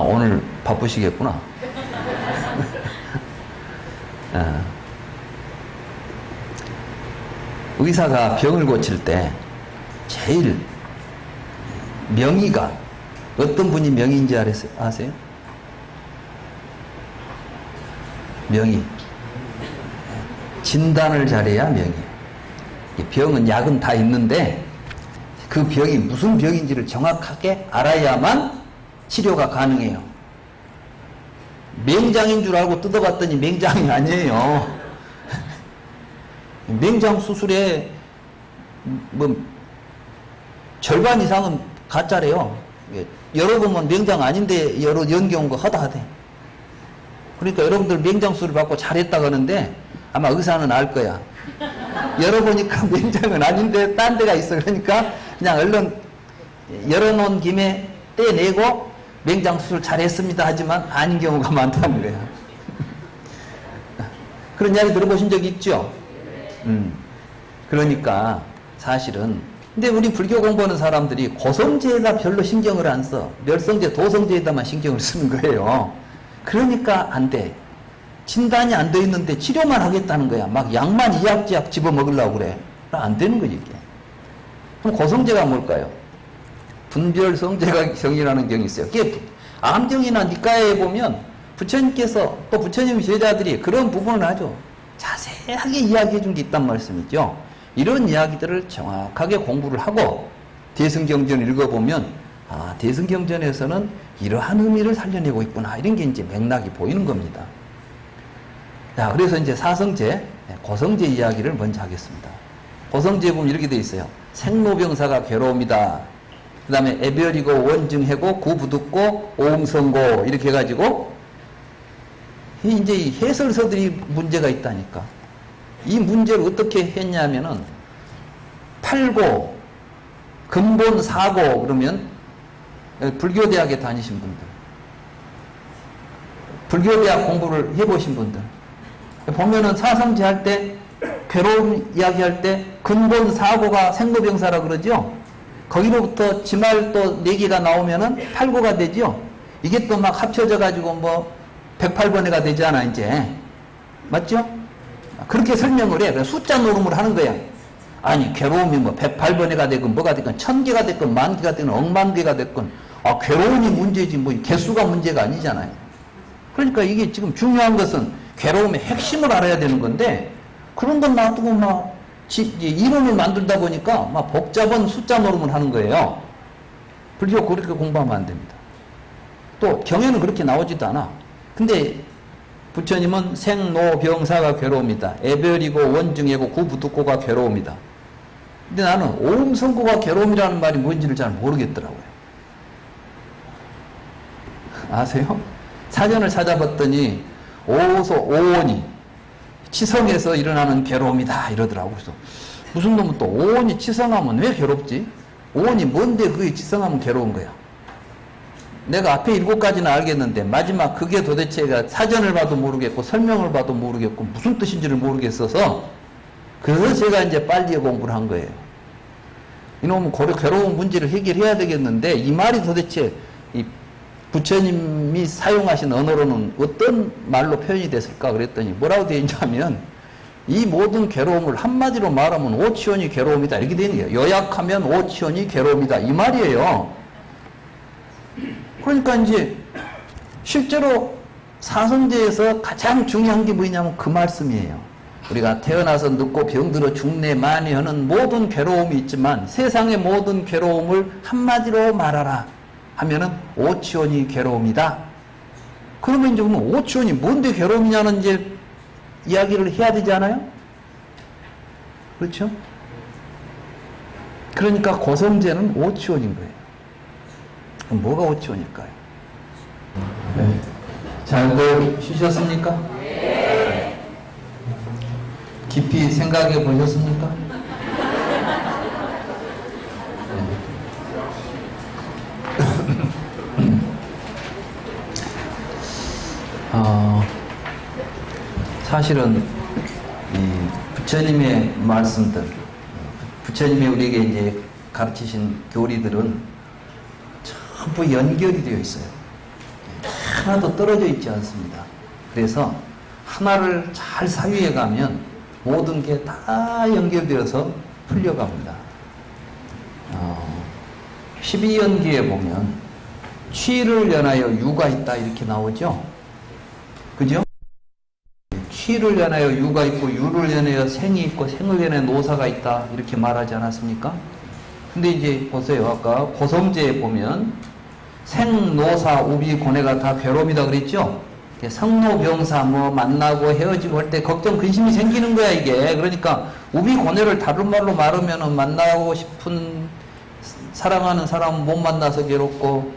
오늘 바쁘시겠구나. 의사가 병을 고칠 때 제일 명의가 어떤 분이 명의인지 아세요? 명의. 진단을 잘해야 명의. 병은 약은 다 있는데 그 병이 무슨 병인지를 정확하게 알아야만 치료가 가능해요. 맹장인 줄 알고 뜯어봤더니 맹장이 아니에요. 맹장 수술에 뭐 절반 이상은 가짜래요. 여러 번만 맹장 아닌데 여러 연경 거 하다. 그러니까 여러분들 맹장 수술 받고 잘했다고 하는데 아마 의사는 알 거야. 열어보니까 맹장은 아닌데 딴 데가 있어. 그러니까 그냥 얼른 열어놓은 김에 떼내고 맹장 수술 잘했습니다 하지만 아닌 경우가 많다는 거야. 그런 이야기 들어보신 적 있죠? 그러니까 사실은 근데 우리 불교 공부하는 사람들이 고성제에다 별로 신경을 안 써. 멸성제, 도성제에다만 신경을 쓰는 거예요. 그러니까 안 돼. 진단이 안 돼 있는데 치료만 하겠다는 거야. 막 약만 이약지약 집어먹으려고 그래. 안 되는 거지 이게. 그럼 고성제가 뭘까요? 분별성제성이라는 경이 있어요. 그게 암경이나 니까에 보면 부처님께서 또 부처님 제자들이 그런 부분을 아주 자세하게 이야기해 준 게 있단 말씀이죠. 이런 이야기들을 정확하게 공부를 하고 대승경전을 읽어보면 아 대승경전에서는 이러한 의미를 살려내고 있구나 이런 게 이제 맥락이 보이는 겁니다. 자 그래서 이제 사성제, 고성제 이야기를 먼저 하겠습니다. 고성제에 보면 이렇게 돼 있어요. 생로병사가 괴로움이다. 그 다음에 애별이고 원증해고 구부득고 오음성고 이렇게 해가지고 이제 이 해설서들이 문제가 있다니까. 이 문제를 어떻게 했냐면은 팔고 근본 사고 그러면 불교대학에 다니신 분들 불교대학 공부를 해보신 분들 보면은 사성제 할 때 괴로움 이야기할 때 근본 사고가 생로병사라 그러죠. 거기로부터 지말 또 4개가 나오면은 8고가 되죠. 이게 또 막 합쳐져 가지고 뭐 108번회가 되잖아 이제. 맞죠? 그렇게 설명을 해. 숫자 노름을 하는 거야. 아니 괴로움이 뭐 108번회가 되건 뭐가 되건 1000개가 됐건 10,000개가 되건 억만 개가 됐건 괴로움이 문제지 뭐 개수가 문제가 아니잖아요. 그러니까 이게 지금 중요한 것은 괴로움의 핵심을 알아야 되는 건데 그런 건 놔두고 막 이론을 만들다 보니까 막 복잡한 숫자 노름을 하는 거예요. 불교 그렇게 공부하면 안 됩니다. 또 경에는 그렇게 나오지도 않아. 근데 부처님은 생로병사가 괴로움이다. 애별이고 원증이고 구부득고가 괴로움이다. 근데 나는 오음성고가 괴로움이라는 말이 뭔지를 잘 모르겠더라고요. 아세요? 사전을 찾아봤더니 오온이 치성에서 일어나는 괴로움이다 이러더라고요. 그래서 무슨 놈은 또 오온이 치성하면 왜 괴롭지? 오온이 뭔데 그게 치성하면 괴로운 거야? 내가 앞에 7가지는 알겠는데 마지막 그게 도대체가 사전을 봐도 모르겠고 설명을 봐도 모르겠고 무슨 뜻인지를 모르겠어서 그래서 제가 이제 빨리 공부를 한 거예요. 이놈은 괴로운 문제를 해결해야 되겠는데 이 말이 도대체 이 부처님이 사용하신 언어로는 어떤 말로 표현이 됐을까 그랬더니 뭐라고 되어 있냐면 이 모든 괴로움을 한마디로 말하면 오치원이 괴로움이다 이렇게 되어 있는 거예요. 요약하면 오치원이 괴로움이다 이 말이에요. 그러니까 이제 실제로 사성제에서 가장 중요한 게 뭐냐면 그 말씀이에요. 우리가 태어나서 늙고 병들어 죽네 많이 하는 모든 괴로움이 있지만 세상의 모든 괴로움을 한마디로 말하라 하면은 오치원이 괴로움이다. 그러면 이제 오치원이 뭔데 괴로움이냐는 이제 이야기를 해야 되지 않아요? 그렇죠? 그러니까 고성제는 오치원인 거예요. 그럼 뭐가 오치원일까요? 네. 잘들 쉬셨습니까? 네. 깊이 생각해 보셨습니까? 사실은 이 부처님의 말씀들, 부처님이 우리에게 이제 가르치신 교리들은 전부 연결이 되어 있어요. 하나도 떨어져 있지 않습니다. 그래서 하나를 잘 사유해 가면 모든 게 다 연결되어서 풀려갑니다. 12연기에 보면 취를 연하여 유가 있다 이렇게 나오죠. 그죠? 취를 연하여 유가 있고 유를 연하여 생이 있고 생을 연하여 노사가 있다 이렇게 말하지 않았습니까? 근데 이제 보세요. 아까 고성제에 보면 생, 노사, 우비, 고뇌가 다 괴로움이다 그랬죠? 성노병사 뭐 만나고 헤어지고 할 때 걱정 근심이 생기는 거야 이게. 그러니까 우비, 고뇌를 다른 말로 말하면 만나고 싶은 사랑하는 사람은 못 만나서 괴롭고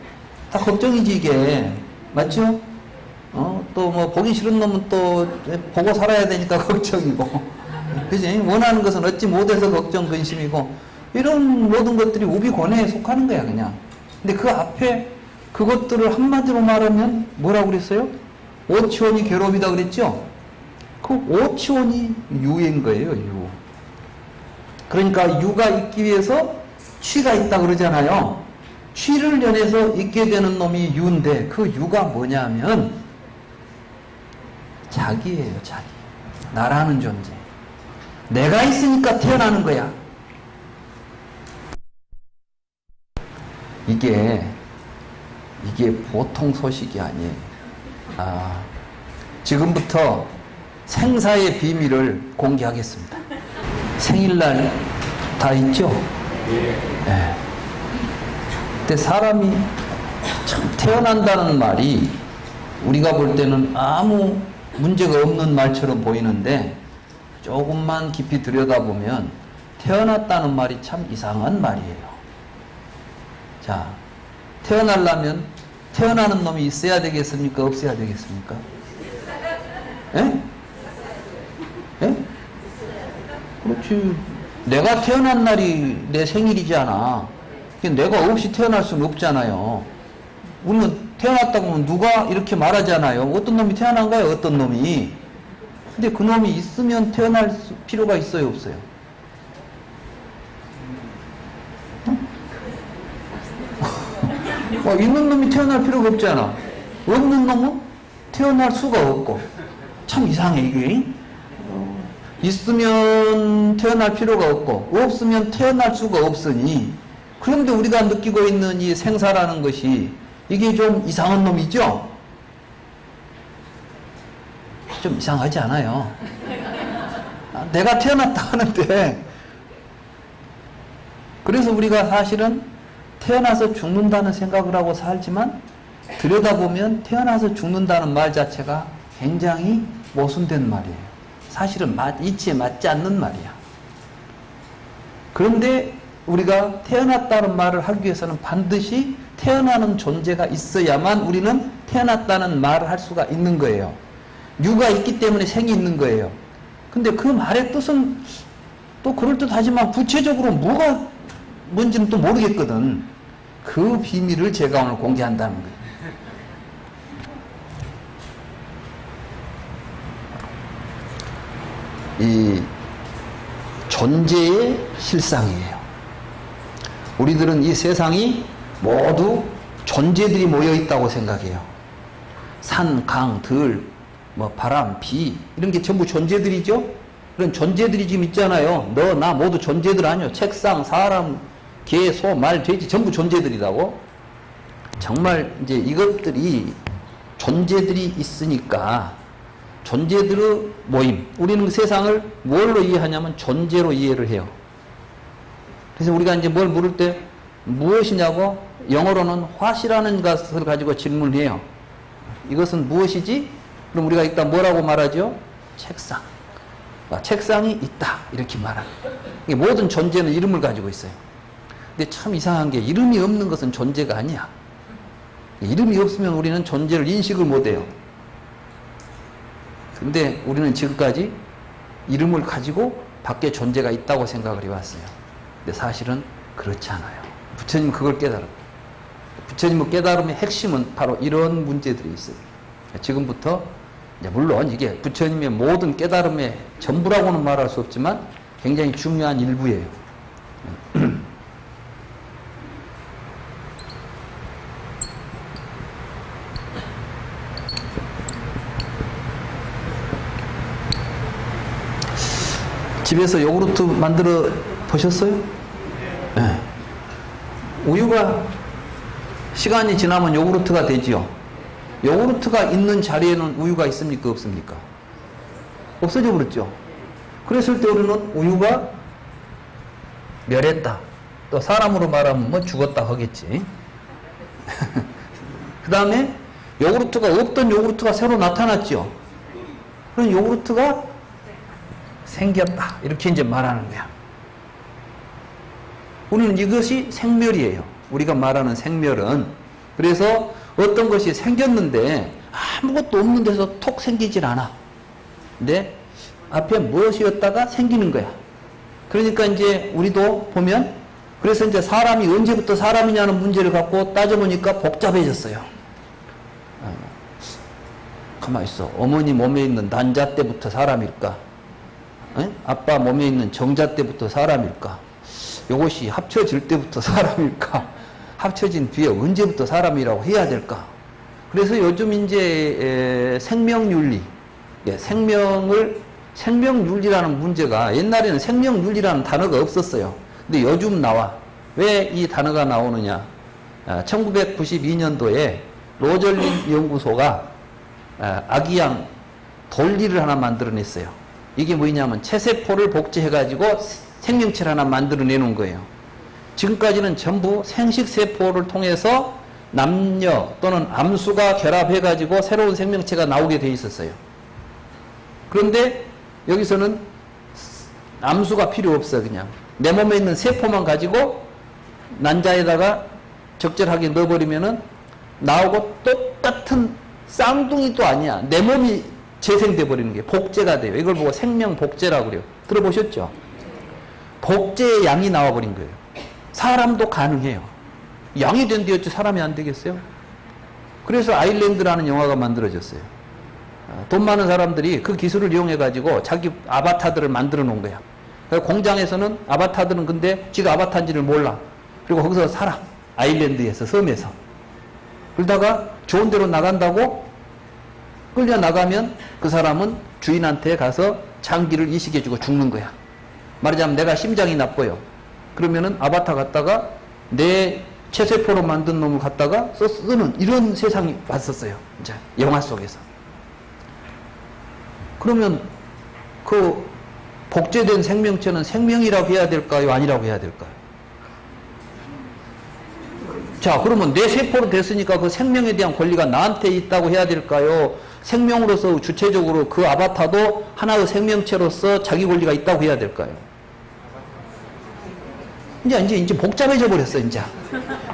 다 걱정이지 이게. 맞죠? 또 뭐 보기 싫은 놈은 또 보고 살아야 되니까 걱정이고, 그지? 원하는 것은 얻지 못해서 걱정, 근심이고, 이런 모든 것들이 우비권해에 속하는 거야 그냥. 근데 그 앞에 그것들을 한마디로 말하면 뭐라고 그랬어요? 오치원이 괴로움이다 그랬죠? 그 오치원이 유인 거예요, 유. 그러니까 유가 있기 위해서 취가 있다 그러잖아요. 취를 연해서 있게 되는 놈이 유인데 그 유가 뭐냐면 자기예요, 자기. 나라는 존재. 내가 있으니까 태어나는 거야. 이게 보통 소식이 아니에요. 지금부터 생사의 비밀을 공개하겠습니다. 생일날 다 있죠? 네. 근데 사람이 참 태어난다는 말이 우리가 볼 때는 아무 문제가 없는 말처럼 보이는데 조금만 깊이 들여다보면 태어났다는 말이 참 이상한 말이에요. 자, 태어나려면 태어나는 놈이 있어야 되겠습니까? 없어야 되겠습니까? 예? 예? 그렇지. 내가 태어난 날이 내 생일이잖아. 내가 없이 태어날 수는 없잖아요. 우리는 태어났다고 하면 누가 이렇게 말하잖아요. 어떤 놈이 태어난 거야, 어떤 놈이. 근데 그 놈이 있으면 태어날 필요가 있어요, 없어요? 있는 놈이 태어날 필요가 없잖아. 없는 놈은 태어날 수가 없고. 참 이상해, 이게. 있으면 태어날 필요가 없고, 없으면 태어날 수가 없으니, 그런데 우리가 느끼고 있는 이 생사라는 것이, 이게 좀 이상한 놈이죠? 좀 이상하지 않아요? 내가 태어났다 하는데, 그래서 우리가 사실은 태어나서 죽는다는 생각을 하고 살지만 들여다보면 태어나서 죽는다는 말 자체가 굉장히 모순된 말이에요. 사실은 이치에 맞지 않는 말이야. 그런데 우리가 태어났다는 말을 하기 위해서는 반드시 태어나는 존재가 있어야만 우리는 태어났다는 말을 할 수가 있는 거예요. 유가 있기 때문에 생이 있는 거예요. 근데 그 말의 뜻은 또 그럴듯하지만 구체적으로 뭐가 뭔지는 또 모르겠거든. 그 비밀을 제가 오늘 공개한다는 거예요. 이 존재의 실상이에요. 우리들은 이 세상이 모두 존재들이 모여 있다고 생각해요. 산, 강, 들, 뭐 바람, 비 이런 게 전부 존재들이죠. 그런 존재들이 지금 있잖아요. 너, 나 모두 존재들 아니요. 책상, 사람, 개, 소, 말, 돼지 전부 존재들이라고. 정말 이제 이것들이 존재들이 있으니까 존재들의 모임. 우리는 그 세상을 뭘로 이해하냐면 존재로 이해를 해요. 그래서 우리가 이제 뭘 물을 때 무엇이냐고 영어로는 what이라는 것을 가지고 질문을 해요. 이것은 무엇이지? 그럼 우리가 일단 뭐라고 말하죠? 책상. 책상이 있다. 이렇게 말하는. 모든 존재는 이름을 가지고 있어요. 근데 참 이상한 게 이름이 없는 것은 존재가 아니야. 이름이 없으면 우리는 존재를 인식을 못해요. 근데 우리는 지금까지 이름을 가지고 밖에 존재가 있다고 생각을 해왔어요. 근데 사실은 그렇지 않아요. 부처님은 그걸 깨달아요. 부처님의 깨달음의 핵심은 바로 이런 문제들이 있어요. 지금부터 이제 물론 이게 부처님의 모든 깨달음의 전부라고는 말할 수 없지만 굉장히 중요한 일부예요. 집에서 요구르트 만들어 보셨어요? 네. 우유가 시간이 지나면 요구르트가 되지요. 요구르트가 있는 자리에는 우유가 있습니까? 없습니까? 없어져 버렸죠. 그랬을 때 우리는 우유가 멸했다. 또 사람으로 말하면 뭐 죽었다 하겠지. 그 다음에 요구르트가 없던 요구르트가 새로 나타났죠. 그런 요구르트가 생겼다. 이렇게 이제 말하는 거야. 우리는 이것이 생멸이에요. 우리가 말하는 생멸은. 그래서 어떤 것이 생겼는데 아무것도 없는 데서 톡 생기질 않아. 근데 앞에 무엇이었다가 생기는 거야. 그러니까 이제 우리도 보면 그래서 이제 사람이 언제부터 사람이냐는 문제를 갖고 따져보니까 복잡해졌어요. 가만히 있어. 어머니 몸에 있는 난자 때부터 사람일까? 아빠 몸에 있는 정자 때부터 사람일까? 이것이 합쳐질 때부터 사람일까? 합쳐진 뒤에 언제부터 사람이라고 해야 될까? 그래서 요즘 이제 생명윤리, 생명윤리라는 문제가 옛날에는 생명윤리라는 단어가 없었어요. 근데 요즘 나와. 왜 이 단어가 나오느냐? 1992년도에 로절린 연구소가 아기양 돌리를 하나 만들어냈어요. 이게 뭐냐면 체세포를 복제해가지고 생명체를 하나 만들어내는 거예요. 지금까지는 전부 생식세포를 통해서 남녀 또는 암수가 결합해가지고 새로운 생명체가 나오게 돼 있었어요. 그런데 여기서는 암수가 필요 없어. 그냥 내 몸에 있는 세포만 가지고 난자에다가 적절하게 넣어버리면은 나오고 똑같은 쌍둥이도 아니야. 내 몸이 재생돼 버리는 게 복제가 돼요. 이걸 보고 생명복제라고 그래요. 들어보셨죠? 복제의 양이 나와버린 거예요. 사람도 가능해요. 양이 된대였지 사람이 안 되겠어요? 그래서 아일랜드라는 영화가 만들어졌어요. 돈 많은 사람들이 그 기술을 이용해가지고 자기 아바타들을 만들어 놓은 거야. 공장에서는 아바타들은 근데 지가 아바타인지를 몰라. 그리고 거기서 살아. 아일랜드에서, 섬에서. 그러다가 좋은 데로 나간다고 끌려 나가면 그 사람은 주인한테 가서 장기를 이식해주고 죽는 거야. 말하자면 내가 심장이 나빠요. 그러면은 아바타 갖다가 내 체세포로 만든 놈을 갖다가 쓰는 이런 세상이 왔었어요. 이제 영화 속에서. 그러면 그 복제된 생명체는 생명이라고 해야 될까요? 아니라고 해야 될까요? 자, 그러면 내 세포로 됐으니까 그 생명에 대한 권리가 나한테 있다고 해야 될까요? 생명으로서 주체적으로 그 아바타도 하나의 생명체로서 자기 권리가 있다고 해야 될까요? 이제 복잡해져 버렸어, 이제.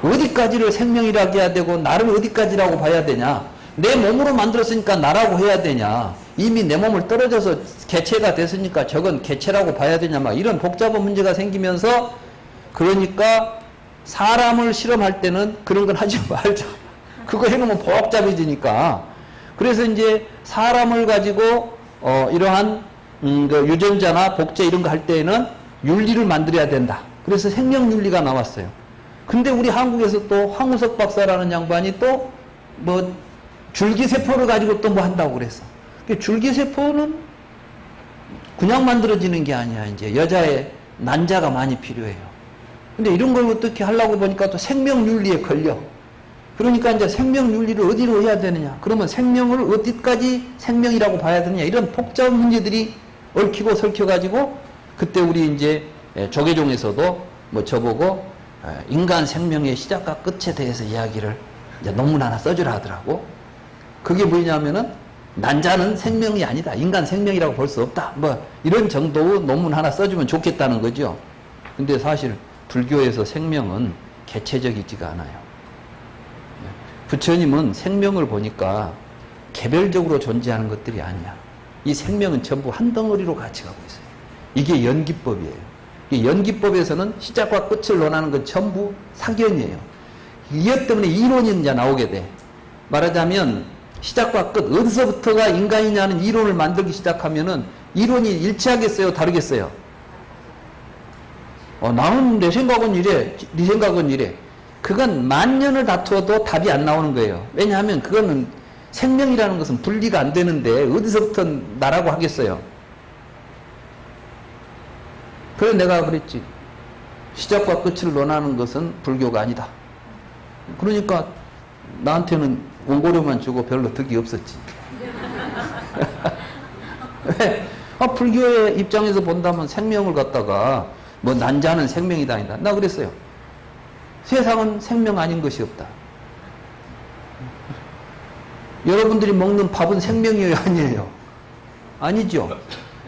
어디까지를 생명이라고 해야 되고, 나를 어디까지라고 봐야 되냐? 내 몸으로 만들었으니까 나라고 해야 되냐? 이미 내 몸을 떨어져서 개체가 됐으니까 저건 개체라고 봐야 되냐? 막 이런 복잡한 문제가 생기면서, 그러니까 사람을 실험할 때는 그런 건 하지 말자. 그거 해놓으면 복잡해지니까. 그래서 이제 사람을 가지고, 이러한, 그 유전자나 복제 이런 거 할 때에는 윤리를 만들어야 된다. 그래서 생명윤리가 나왔어요. 근데 우리 한국에서 또 황우석 박사라는 양반이 또 뭐 줄기세포를 가지고 또 뭐 한다고 그랬어. 줄기세포는 그냥 만들어지는 게 아니야. 이제 여자의 난자가 많이 필요해요. 근데 이런 걸 어떻게 하려고 보니까 또 생명윤리에 걸려. 그러니까 이제 생명윤리를 어디로 해야 되느냐. 그러면 생명을 어디까지 생명이라고 봐야 되느냐. 이런 복잡한 문제들이 얽히고 설켜가지고 그때 우리 이제 조계종에서도 뭐 저보고 인간 생명의 시작과 끝에 대해서 이야기를 이제 논문 하나 써주라 하더라고. 그게 뭐냐면은 난자는 생명이 아니다. 인간 생명이라고 볼 수 없다. 뭐 이런 정도의 논문 하나 써주면 좋겠다는 거죠. 근데 사실 불교에서 생명은 개체적이지가 않아요. 부처님은 생명을 보니까 개별적으로 존재하는 것들이 아니야. 이 생명은 전부 한 덩어리로 같이 가고 있어요. 이게 연기법이에요. 이 연기법에서는 시작과 끝을 논하는 건 전부 사견이에요. 이것 때문에 이론이 이제 나오게 돼. 말하자면 시작과 끝, 어디서부터가 인간이냐는 이론을 만들기 시작하면은 이론이 일치하겠어요? 다르겠어요? 나는 내 생각은 이래, 네 생각은 이래. 그건 만년을 다투어도 답이 안 나오는 거예요. 왜냐하면 그거는 생명이라는 것은 분리가 안 되는데 어디서부터 나라고 하겠어요? 그래서 내가 그랬지. 시작과 끝을 논하는 것은 불교가 아니다. 그러니까 나한테는 원고료만 주고 별로 득이 없었지. 왜? 불교의 입장에서 본다면 생명을 갖다가 뭐 난자는 생명이다 아니다. 나 그랬어요. 세상은 생명 아닌 것이 없다. 여러분들이 먹는 밥은 생명이에요, 아니에요? 아니죠.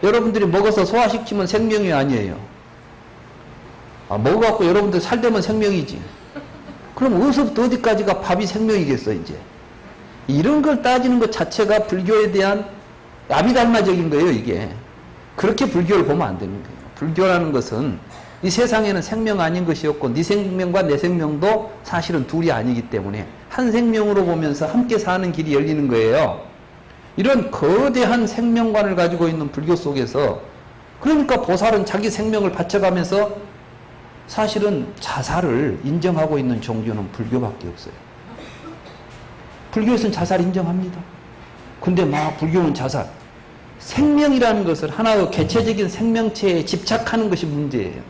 여러분들이 먹어서 소화시키면 생명이 아니에요. 먹어갖고 여러분들 살되면 생명이지. 그럼 어디서부터 어디까지가 밥이 생명이겠어, 이제. 이런 걸 따지는 것 자체가 불교에 대한 아비달마적인 거예요, 이게. 그렇게 불교를 보면 안 되는 거예요. 불교라는 것은 이 세상에는 생명 아닌 것이 없고 네 생명과 내 생명도 사실은 둘이 아니기 때문에 한 생명으로 보면서 함께 사는 길이 열리는 거예요. 이런 거대한 생명관을 가지고 있는 불교 속에서 그러니까 보살은 자기 생명을 바쳐가면서 사실은 자살을 인정하고 있는 종교는 불교밖에 없어요. 불교에서는 자살 인정합니다. 근데 막 불교는 자살. 생명이라는 것을 하나의 개체적인 생명체에 집착하는 것이 문제예요.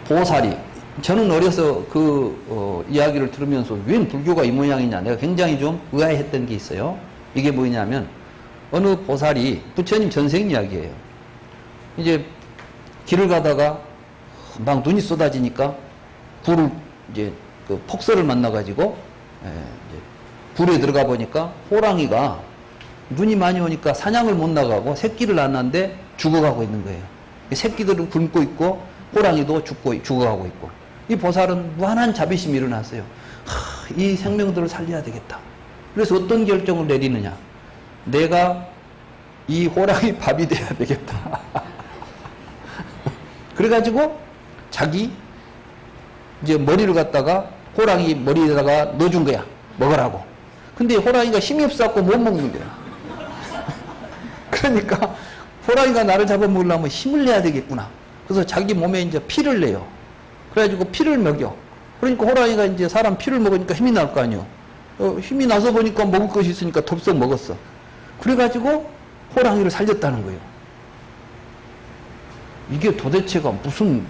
보살이 저는 어려서 그 이야기를 들으면서 웬 불교가 이 모양이냐 내가 굉장히 좀 의아해했던 게 있어요. 이게 뭐냐면 어느 보살이 부처님 전생 이야기예요. 이제 길을 가다가 막 눈이 쏟아지니까 불을 이제 그 폭설을 만나가지고 이제 불에 들어가 보니까 호랑이가 눈이 많이 오니까 사냥을 못 나가고 새끼를 낳았는데 죽어가고 있는 거예요. 새끼들은 굶고 있고 호랑이도 죽어가고 있고 이 보살은 무한한 자비심이 일어났어요. 이 생명들을 살려야 되겠다. 그래서 어떤 결정을 내리느냐. 내가 이 호랑이 밥이 돼야 되겠다. 그래가지고 자기 이제 머리를 갖다가 호랑이 머리에다가 넣어준 거야. 먹으라고. 근데 호랑이가 힘이 없어갖고 못 먹는 거야. 그러니까 호랑이가 나를 잡아먹으려면 힘을 내야 되겠구나. 그래서 자기 몸에 이제 피를 내요. 그래가지고 피를 먹여. 그러니까 호랑이가 이제 사람 피를 먹으니까 힘이 날 거 아니에요. 힘이 나서 보니까 먹을 것이 있으니까 덥석 먹었어. 그래가지고 호랑이를 살렸다는 거예요. 이게 도대체가 무슨,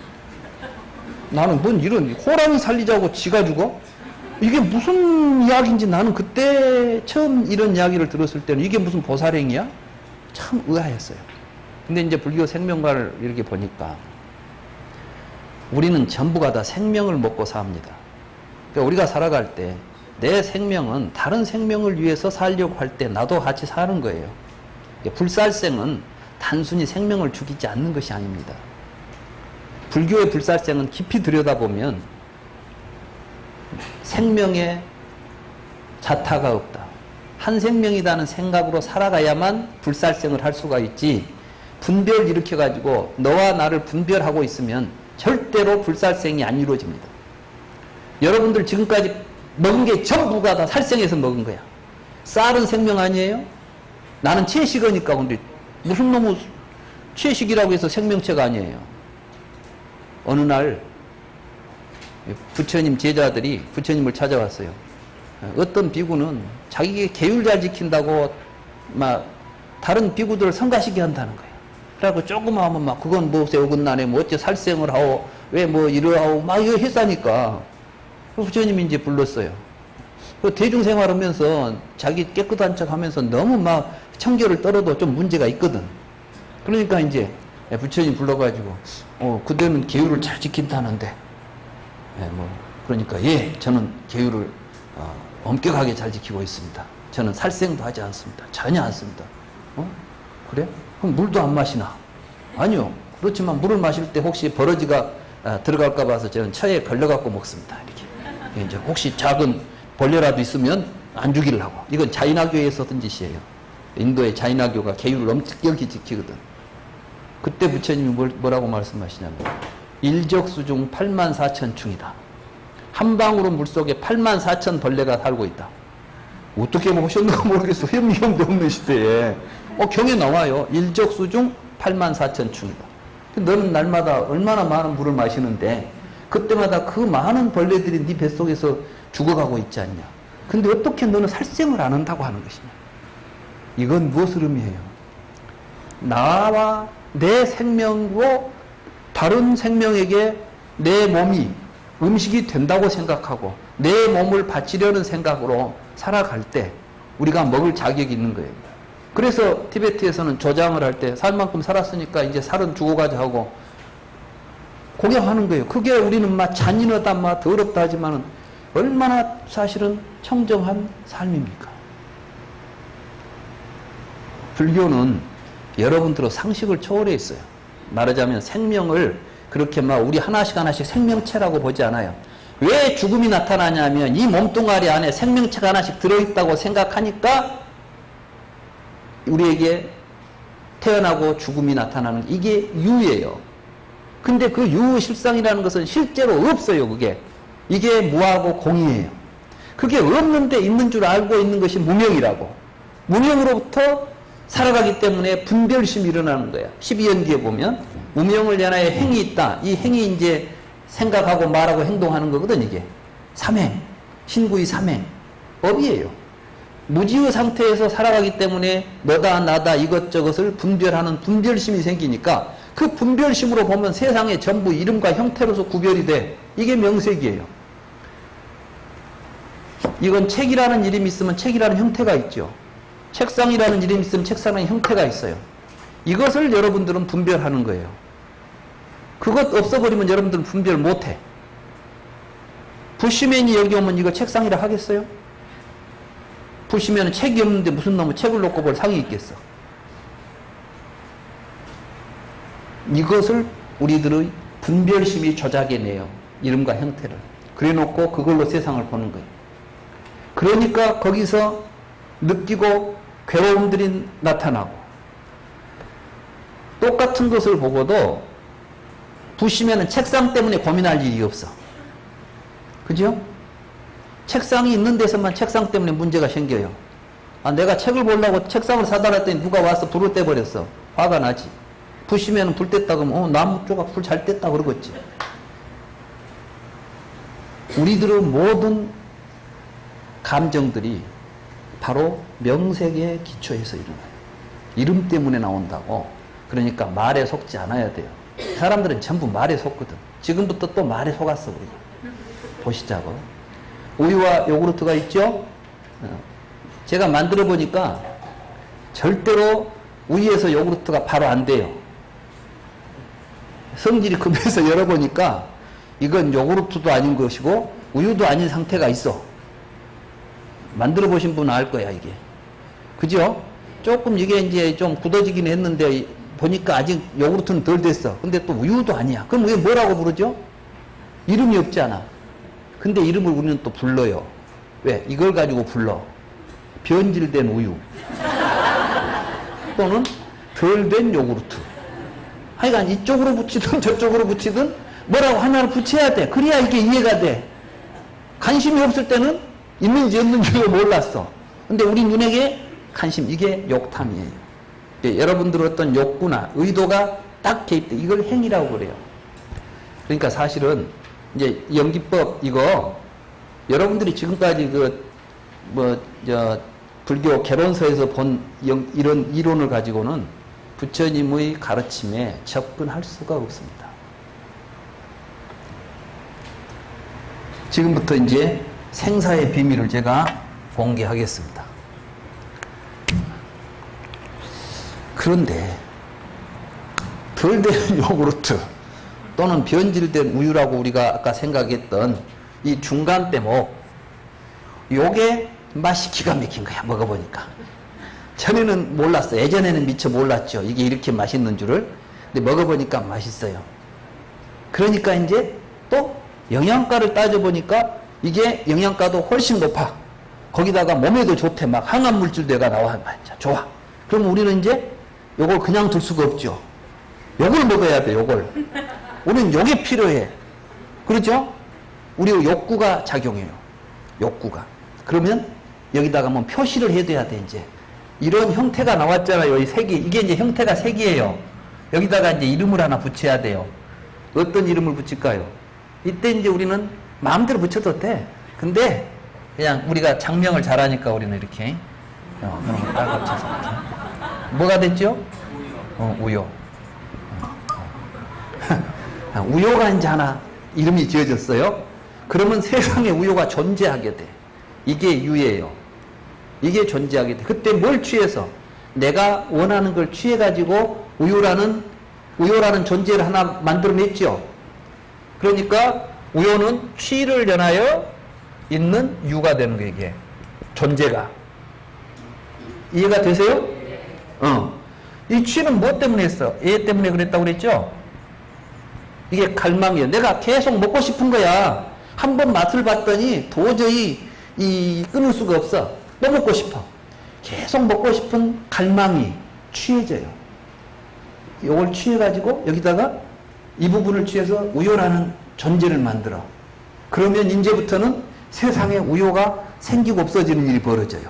나는 뭔 이런, 호랑이 살리자고 지가 죽어? 이게 무슨 이야기인지 나는 그때 처음 이런 이야기를 들었을 때는 이게 무슨 보살행이야? 참 의아했어요. 근데 이제 불교 생명가를 이렇게 보니까 우리는 전부가 다 생명을 먹고 삽니다. 그러니까 우리가 살아갈 때 내 생명은 다른 생명을 위해서 살려고 할 때 나도 같이 사는 거예요. 불살생은 단순히 생명을 죽이지 않는 것이 아닙니다. 불교의 불살생은 깊이 들여다보면 생명에 자타가 없다. 한 생명이라는 생각으로 살아가야만 불살생을 할 수가 있지, 분별 일으켜가지고 너와 나를 분별하고 있으면 절대로 불살생이 안 이루어집니다. 여러분들 지금까지 먹은 게 전부가 다 살생해서 먹은 거야. 쌀은 생명 아니에요? 나는 채식이니까. 근데 무슨 놈의 채식이라고 해서 생명체가 아니에요. 어느 날 부처님 제자들이 부처님을 찾아왔어요. 어떤 비구는 자기가 계율 잘 지킨다고 막 다른 비구들을 성가시게 한다는 거예요. 그래갖고 조금 하면 막 그건 무엇에 어긋나네, 뭐 어째 살생을 하오, 왜 뭐 이러하오, 막 이거 했다니까. 부처님이 이제 불렀어요. 대중생활 하면서 자기 깨끗한 척 하면서 너무 막 청결을 떨어도 좀 문제가 있거든. 그러니까 이제 부처님 불러가지고, 그대는 계율을 잘 지킨다는데, 그러니까, 예, 저는 계율을 엄격하게 잘 지키고 있습니다. 저는 살생도 하지 않습니다. 전혀 않습니다. 그래? 그럼 물도 안 마시나? 아니요. 그렇지만 물을 마실 때 혹시 버러지가 들어갈까 봐서 저는 처에 걸려갖고 먹습니다. 이렇게. 이제 혹시 작은 벌레라도 있으면 안 죽이려고. 이건 자인화교에 썼던 짓이에요. 인도의 자인화교가 계율을 엄격히 지키거든. 그때 부처님이 뭐라고 말씀하시냐면, 일적수중 84,000충이다. 한 방울은 물속에 84,000 벌레가 살고 있다. 어떻게 보셨는가 모르겠어. 현미경도 없는 시대에. 경에 나와요. 일적수중 84,000충이다. 너는 날마다 얼마나 많은 물을 마시는데 그때마다 그 많은 벌레들이 네 뱃속에서 죽어가고 있지 않냐. 근데 어떻게 너는 살생을 안 한다고 하는 것이냐. 이건 무엇을 의미해요? 나와 내 생명으로 다른 생명에게 내 몸이 음식이 된다고 생각하고 내 몸을 바치려는 생각으로 살아갈 때 우리가 먹을 자격이 있는 거예요. 그래서 티베트에서는 조장을 할 때 살 만큼 살았으니까 이제 살은 죽어가자 하고 공양하는 거예요. 그게 우리는 막 잔인하다, 막 더럽다 하지만은 얼마나 사실은 청정한 삶입니까? 불교는 여러분들의 상식을 초월해 있어요. 말하자면 생명을 그렇게 막 우리 하나씩 하나씩 생명체라고 보지 않아요. 왜 죽음이 나타나냐면 이 몸뚱아리 안에 생명체가 하나씩 들어있다고 생각하니까 우리에게 태어나고 죽음이 나타나는, 이게 유예요. 근데 그 유실상이라는 것은 실제로 없어요. 그게. 이게 무하고 공이에요. 그게 없는데 있는 줄 알고 있는 것이 무명이라고. 무명으로부터 살아가기 때문에 분별심이 일어나는 거예요. 12연기에 보면 무명을 연하여 행이 있다. 이 행이 이제 생각하고 말하고 행동하는 거거든. 이게 삼행, 신구의 삼행 법이에요. 무지의 상태에서 살아가기 때문에 너다 나다 이것저것을 분별하는 분별심이 생기니까 그 분별심으로 보면 세상의 전부 이름과 형태로서 구별이 돼. 이게 명색이에요. 이건 책이라는 이름이 있으면 책이라는 형태가 있죠. 책상이라는 이름이 있으면 책상이라는 형태가 있어요. 이것을 여러분들은 분별하는 거예요. 그것 없어버리면 여러분들은 분별 못해. 부시맨이 여기 오면 이거 책상이라 하겠어요? 부시맨은 책이 없는데 무슨 놈의 책을 놓고 볼 상이 있겠어. 이것을 우리들의 분별심이 조작해내요. 이름과 형태를. 그래 놓고 그걸로 세상을 보는 거예요. 그러니까 거기서 느끼고 괴로움들이 나타나고, 똑같은 것을 보고도 부시면은 책상 때문에 고민할 일이 없어. 그죠? 책상이 있는 데서만 책상 때문에 문제가 생겨요. 내가 책을 보려고 책상을 사다 놨더니 누가 와서 불을 떼버렸어. 화가 나지. 부시면은 불 뗐다 그러면 나무 조각 불 잘 뗐다 그러겠지. 우리들의 모든 감정들이 바로 명색의 기초에서 일어나요. 이름 때문에 나온다고. 그러니까 말에 속지 않아야 돼요. 사람들은 전부 말에 속거든. 지금부터 또 말에 속았어 우리가. 보시자고. 우유와 요구르트가 있죠? 제가 만들어 보니까 절대로 우유에서 요구르트가 바로 안 돼요. 성질이 급해서 열어보니까 이건 요구르트도 아닌 것이고 우유도 아닌 상태가 있어. 만들어 보신 분은 알 거야, 이게. 그죠? 조금 이게 이제 좀 굳어지긴 했는데 보니까 아직 요구르트는 덜 됐어. 근데 또 우유도 아니야. 그럼 이게 뭐라고 부르죠? 이름이 없잖아. 근데 이름을 우리는 또 불러요. 왜? 이걸 가지고 불러. 변질된 우유. 또는 덜 된 요구르트. 하여간 이쪽으로 붙이든 저쪽으로 붙이든 뭐라고 하나를 붙여야 돼. 그래야 이게 이해가 돼. 관심이 없을 때는 있는지 없는지도 몰랐어. 근데 우리 눈에게 관심, 이게 욕탐이에요. 예, 여러분들 어떤 욕구나 의도가 딱 개입돼. 이걸 행위라고 그래요. 그러니까 사실은 이제 연기법 이거 여러분들이 지금까지 불교 개론서에서 본 이런 이론을 가지고는 부처님의 가르침에 접근할 수가 없습니다. 지금부터 이제 생사의 비밀을 제가 공개하겠습니다. 그런데 덜 된 요구르트 또는 변질된 우유라고 우리가 아까 생각했던 이 중간 대목, 요게 맛이 기가 막힌 거야, 먹어보니까. 전에는 몰랐어. 예전에는 미처 몰랐죠. 이게 이렇게 맛있는 줄을. 근데 먹어보니까 맛있어요. 그러니까 이제 또 영양가를 따져보니까 이게 영양가도 훨씬 높아. 거기다가 몸에도 좋대. 막 항암물질대가 나와. 좋아. 그럼 우리는 이제 요걸 그냥 둘 수가 없죠. 요걸 먹어야 돼, 요걸. 우리는 요게 필요해. 그렇죠? 우리 욕구가 작용해요. 욕구가. 그러면 여기다가 한번 표시를 해둬야 돼, 이제. 이런 형태가 나왔잖아요. 이 색이. 이게 이제 형태가 색이에요. 여기다가 이제 이름을 하나 붙여야 돼요. 어떤 이름을 붙일까요? 이때 이제 우리는 마음대로 붙여도 돼. 근데 그냥 우리가 장명을 잘하니까 우리는 이렇게 그런 거 딱 합쳐서 이렇게. 뭐가 됐죠? 우요. 우요가 이제 하나 이름이 지어졌어요. 그러면 세상에 우요가 존재하게 돼. 이게 유예요. 이게 존재하게 돼. 그때 뭘 취해서? 내가 원하는 걸 취해가지고 우요라는 존재를 하나 만들어냈죠. 그러니까 우요는 취를 연하여 있는 유가 되는 거예요, 이게. 존재가. 이해가 되세요? 이 취는 뭐 때문에 했어? 얘 때문에 그랬다고 그랬죠? 이게 갈망이에요. 내가 계속 먹고 싶은 거야. 한번 맛을 봤더니 도저히 끊을 수가 없어. 또 먹고 싶어. 계속 먹고 싶은 갈망이 취해져요. 이걸 취해가지고 여기다가 이 부분을 취해서 우요라는 존재를 만들어. 그러면 이제부터는 세상에 우요가 생기고 없어지는 일이 벌어져요.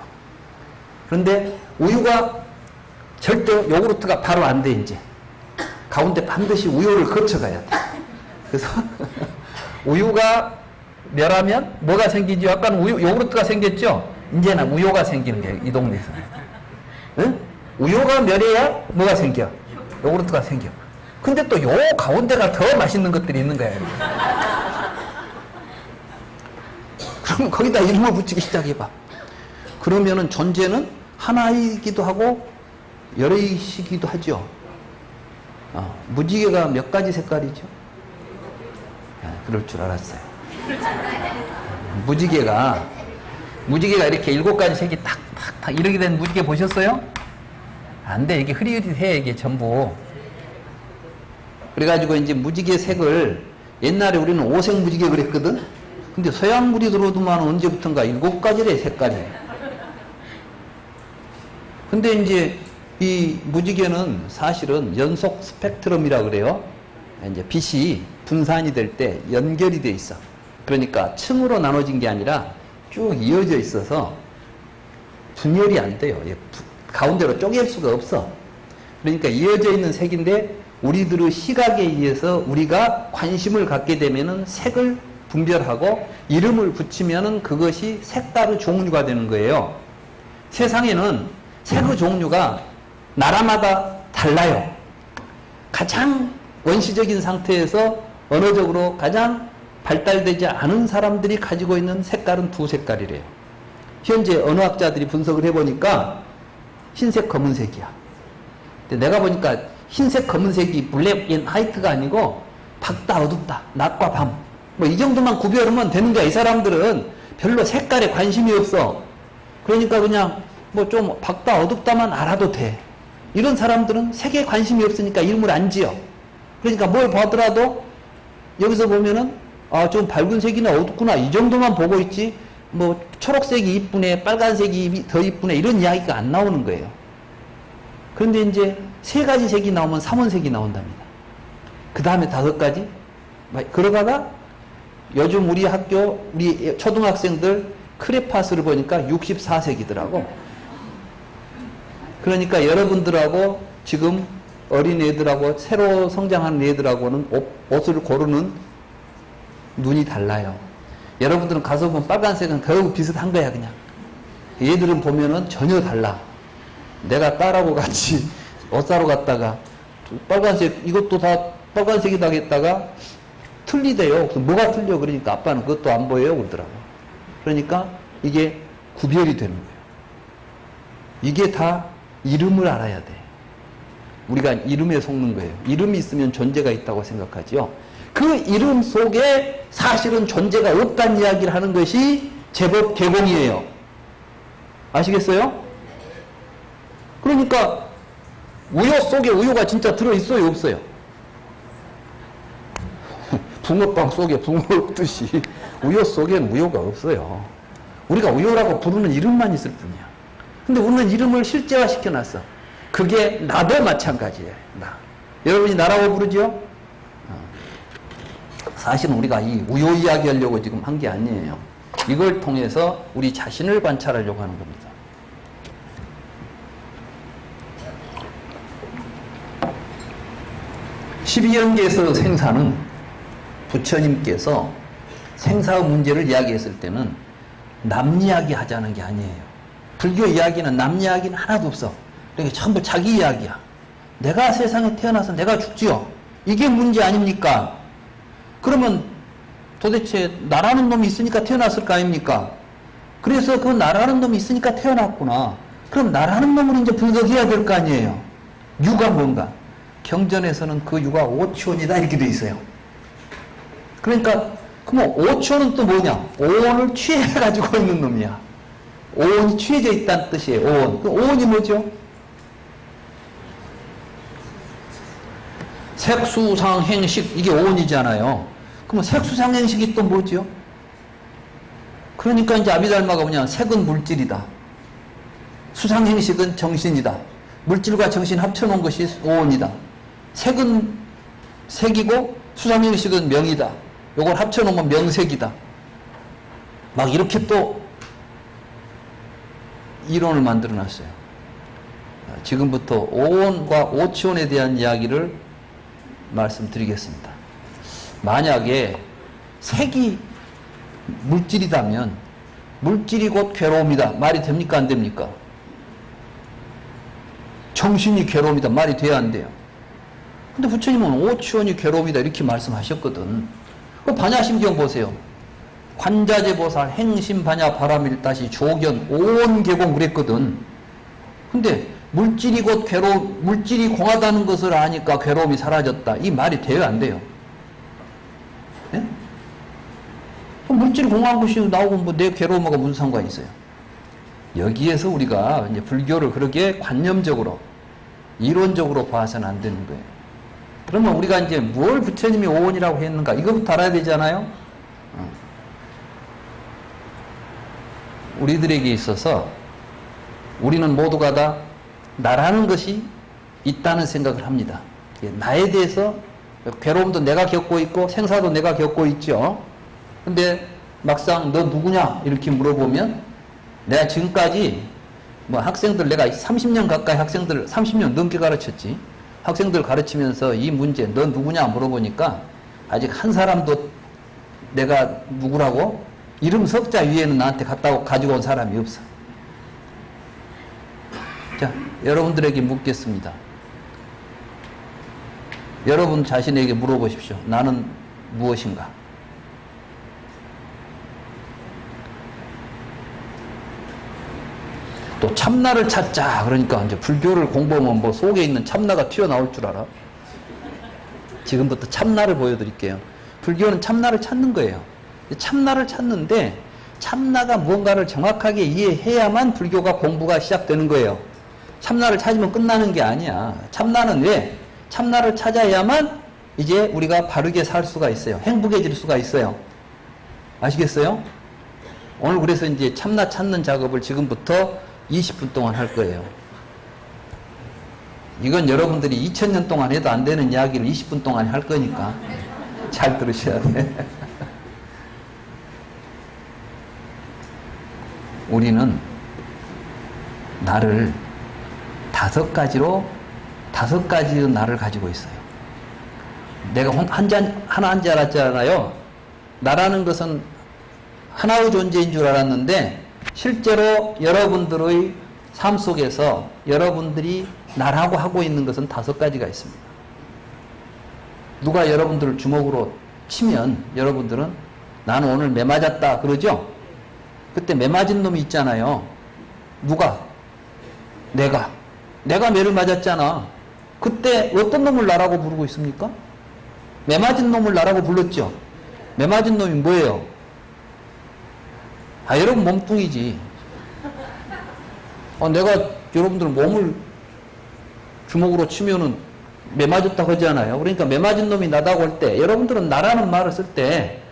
그런데 우유가 절대 요구르트가 바로 안 돼, 이제. 가운데 반드시 우유를 거쳐가야 돼. 그래서 우유가 멸하면 뭐가 생기죠? 아까는 요구르트가 생겼죠? 이제는 우유가 생기는 거예요, 이 동네에서. 응? 우유가 멸해야 뭐가 생겨? 요구르트가 생겨. 근데 또 요 가운데가 더 맛있는 것들이 있는 거예요. 그럼 거기다 이름을 붙이기 시작해봐. 그러면은 존재는 하나이기도 하고 여러이기도 하죠. 무지개가 몇 가지 색깔이죠? 그럴 줄 알았어요. 무지개가 이렇게 7가지 색이 탁탁탁 이렇게 된 무지개 보셨어요? 안 돼. 이게 흐릿해, 이게 전부. 그래가지고 이제 무지개 색을 옛날에 우리는 5색 무지개 그랬거든? 근데 서양물이 들어오더만 언제부턴가 7가지래, 색깔이. 근데 이제 이 무지개는 사실은 연속 스펙트럼이라 그래요. 이제 빛이 분산이 될 때 연결이 돼 있어. 그러니까 층으로 나눠진 게 아니라 쭉 이어져 있어서 분열이 안 돼요. 가운데로 쪼갤 수가 없어. 그러니까 이어져 있는 색인데 우리들의 시각에 의해서 우리가 관심을 갖게 되면은 색을 분별하고 이름을 붙이면은 그것이 색깔의 종류가 되는 거예요. 세상에는 색의 종류가 나라마다 달라요. 가장 원시적인 상태에서 언어적으로 가장 발달되지 않은 사람들이 가지고 있는 색깔은 2색깔이래요. 현재 언어학자들이 분석을 해보니까 흰색, 검은색이야. 근데 내가 보니까 흰색, 검은색이 블랙 앤 화이트가 아니고 밝다, 어둡다, 낮과 밤 뭐 이 정도만 구별하면 되는 거야. 이 사람들은 별로 색깔에 관심이 없어. 그러니까 그냥 뭐 좀 밝다 어둡다만 알아도 돼. 이런 사람들은 색에 관심이 없으니까 이름을 안 지어. 그러니까 뭘 보더라도 여기서 보면은 아, 좀 밝은 색이나 어둡구나 이 정도만 보고 있지 뭐 초록색이 이쁘네 빨간색이 더 이쁘네 이런 이야기가 안 나오는 거예요. 그런데 이제 세 가지 색이 나오면 삼원색이 나온답니다. 그 다음에 5가지 그러다가 요즘 우리 학교 우리 초등학생들 크레파스를 보니까 64색이더라고. 그러니까 여러분들하고 지금 어린 애들하고 새로 성장하는 애들하고는 옷을 고르는 눈이 달라요. 여러분들은 가서 보면 빨간색은 거의 비슷한 거야 그냥. 얘들은 보면은 전혀 달라. 내가 딸하고 같이 옷 사러 갔다가 빨간색 이것도 다 빨간색이다 했다가 틀리대요. 그래서 뭐가 틀려? 그러니까 아빠는 그것도 안 보여요 그러더라고. 그러니까 이게 구별이 되는 거예요. 이게 다 이름을 알아야 돼. 우리가 이름에 속는 거예요. 이름이 있으면 존재가 있다고 생각하지요. 그 이름 속에 사실은 존재가 없다는 이야기를 하는 것이 제법 개공이에요. 아시겠어요? 그러니까 우유 속에 우유가 진짜 들어있어요? 없어요? 붕어빵 속에 붕어 없듯이 우유 속에는 우유가 없어요. 우리가 우유라고 부르는 이름만 있을 뿐이야. 근데 우리는 이름을 실제화 시켜놨어. 그게 나도 마찬가지예요. 나. 여러분이 나라고 부르죠? 사실은 우리가 이 우유 이야기 하려고 지금 한 게 아니에요. 이걸 통해서 우리 자신을 관찰하려고 하는 겁니다. 십이연계에서 생사는 부처님께서 생사의 문제를 이야기했을 때는 남 이야기 하자는 게 아니에요. 불교 이야기는 남 이야기는 하나도 없어. 그러니까 전부 자기 이야기야. 내가 세상에 태어나서 내가 죽지요. 이게 문제 아닙니까? 그러면 도대체 나라는 놈이 있으니까 태어났을 거 아닙니까? 그래서 그 나라는 놈이 있으니까 태어났구나. 그럼 나라는 놈을 이제 분석해야 될 거 아니에요. 유가 뭔가? 경전에서는 그 유가 오치원이다 이렇게 돼 있어요. 그러니까 그럼 오치원은 또 뭐냐? 오온을 취해가지고 있는 놈이야. 오온이 취해져 있다는 뜻이에요. 오온. 그 오온이 뭐죠? 색수상행식 이게 오온이잖아요. 그럼 색수상행식이 또 뭐죠? 그러니까 이제 아비달마가 뭐냐? 색은 물질이다. 수상행식은 정신이다. 물질과 정신 합쳐놓은 것이 오온이다. 색은 색이고 수상행식은 명이다. 요걸 합쳐놓으면 명색이다. 막 이렇게 또 이론을 만들어놨어요. 지금부터 오온과 오치온에 대한 이야기를 말씀드리겠습니다. 만약에 색이 물질이다면 물질이 곧 괴로움이다. 말이 됩니까? 안 됩니까? 정신이 괴로움이다. 말이 돼야 안 돼요? 근데 부처님은 오치원이 괴로움이다. 이렇게 말씀하셨거든. 그 반야심경 보세요. 관자재보살 행심반야 바라밀다시 조견 오온계공 그랬거든. 근데 물질이 곧 괴로움, 물질이 공하다는 것을 아니까 괴로움이 사라졌다. 이 말이 돼요? 안 돼요? 네? 물질이 공한 것이 나오고 뭐 내 괴로움하고 무슨 상관이 있어요? 여기에서 우리가 이제 불교를 그렇게 관념적으로 이론적으로 봐서는 안 되는 거예요. 그러면 우리가 이제 뭘 부처님이 오온이라고 했는가 이거부터 알아야 되잖아요. 우리들에게 있어서 우리는 모두가 다 나라는 것이 있다는 생각을 합니다. 나에 대해서 괴로움도 내가 겪고 있고 생사도 내가 겪고 있죠. 근데 막상 너 누구냐 이렇게 물어보면 내가 지금까지 뭐 학생들 내가 30년 가까이 학생들 30년 넘게 가르쳤지. 학생들 가르치면서 이 문제 너 누구냐 물어보니까 아직 한 사람도 내가 누구라고 이름 석자 위에는 나한테 가지고 온 사람이 없어. 자, 여러분들에게 묻겠습니다. 여러분 자신에게 물어보십시오. 나는 무엇인가? 또 참나를 찾자. 그러니까 이제 불교를 공부하면 뭐 속에 있는 참나가 튀어나올 줄 알아? 지금부터 참나를 보여드릴게요. 불교는 참나를 찾는 거예요. 참나를 찾는데 참나가 무언가를 정확하게 이해해야만 불교가 공부가 시작되는 거예요. 참나를 찾으면 끝나는 게 아니야. 참나는 왜? 참나를 찾아야만 이제 우리가 바르게 살 수가 있어요. 행복해질 수가 있어요. 아시겠어요? 오늘 그래서 이제 참나 찾는 작업을 지금부터 20분 동안 할 거예요. 이건 여러분들이 2000년 동안 해도 안 되는 이야기를 20분 동안 할 거니까 잘 들으셔야 돼. 우리는 나를 다섯 가지의 나를 가지고 있어요. 내가 하나인 줄 알았잖아요. 나라는 것은 하나의 존재인 줄 알았는데 실제로 여러분들의 삶 속에서 여러분들이 나라고 하고 있는 것은 다섯 가지가 있습니다. 누가 여러분들을 주먹으로 치면 여러분들은 나는 오늘 매 맞았다 그러죠? 그때 매 맞은 놈이 있잖아요. 누가? 내가 매를 맞았잖아. 그때 어떤 놈을 나라고 부르고 있습니까? 매 맞은 놈을 나라고 불렀죠. 매 맞은 놈이 뭐예요? 여러분 몸뚱이지. 내가 여러분들 몸을 주먹으로 치면은 매 맞았다고 하잖아요. 그러니까 매 맞은 놈이 나다고 할 때 여러분들은 나라는 말을 쓸 때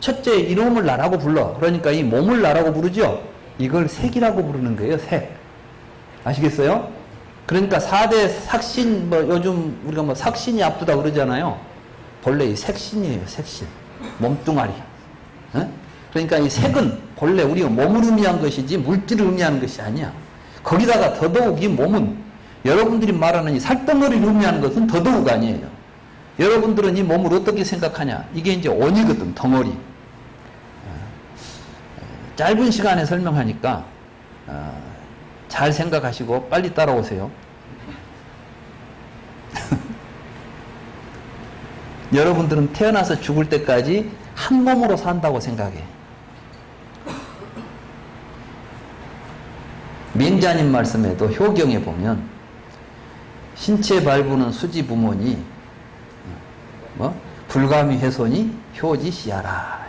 첫째 이놈을 나라고 불러. 그러니까 이 몸을 나라고 부르죠. 이걸 색이라고 부르는 거예요. 색. 아시겠어요? 그러니까 4대 삭신, 요즘 우리가 삭신이 아프다 그러잖아요. 본래 이 색신이에요. 색신. 몸뚱아리. 어? 그러니까 이 색은 본래 우리가 몸을 의미한 것이지 물질을 의미하는 것이 아니야. 거기다가 더더욱 이 몸은 여러분들이 말하는 이 살덩어리를 의미하는 것은 더더욱 아니에요. 여러분들은 이 몸을 어떻게 생각하냐. 이게 이제 원이거든. 덩어리. 짧은 시간에 설명하니까 잘 생각하시고 빨리 따라오세요. 여러분들은 태어나서 죽을 때까지 한 몸으로 산다고 생각해. 민자님 말씀에도 효경에 보면 신체 발부는 수지부모니 불가미 훼손이 효지시하라.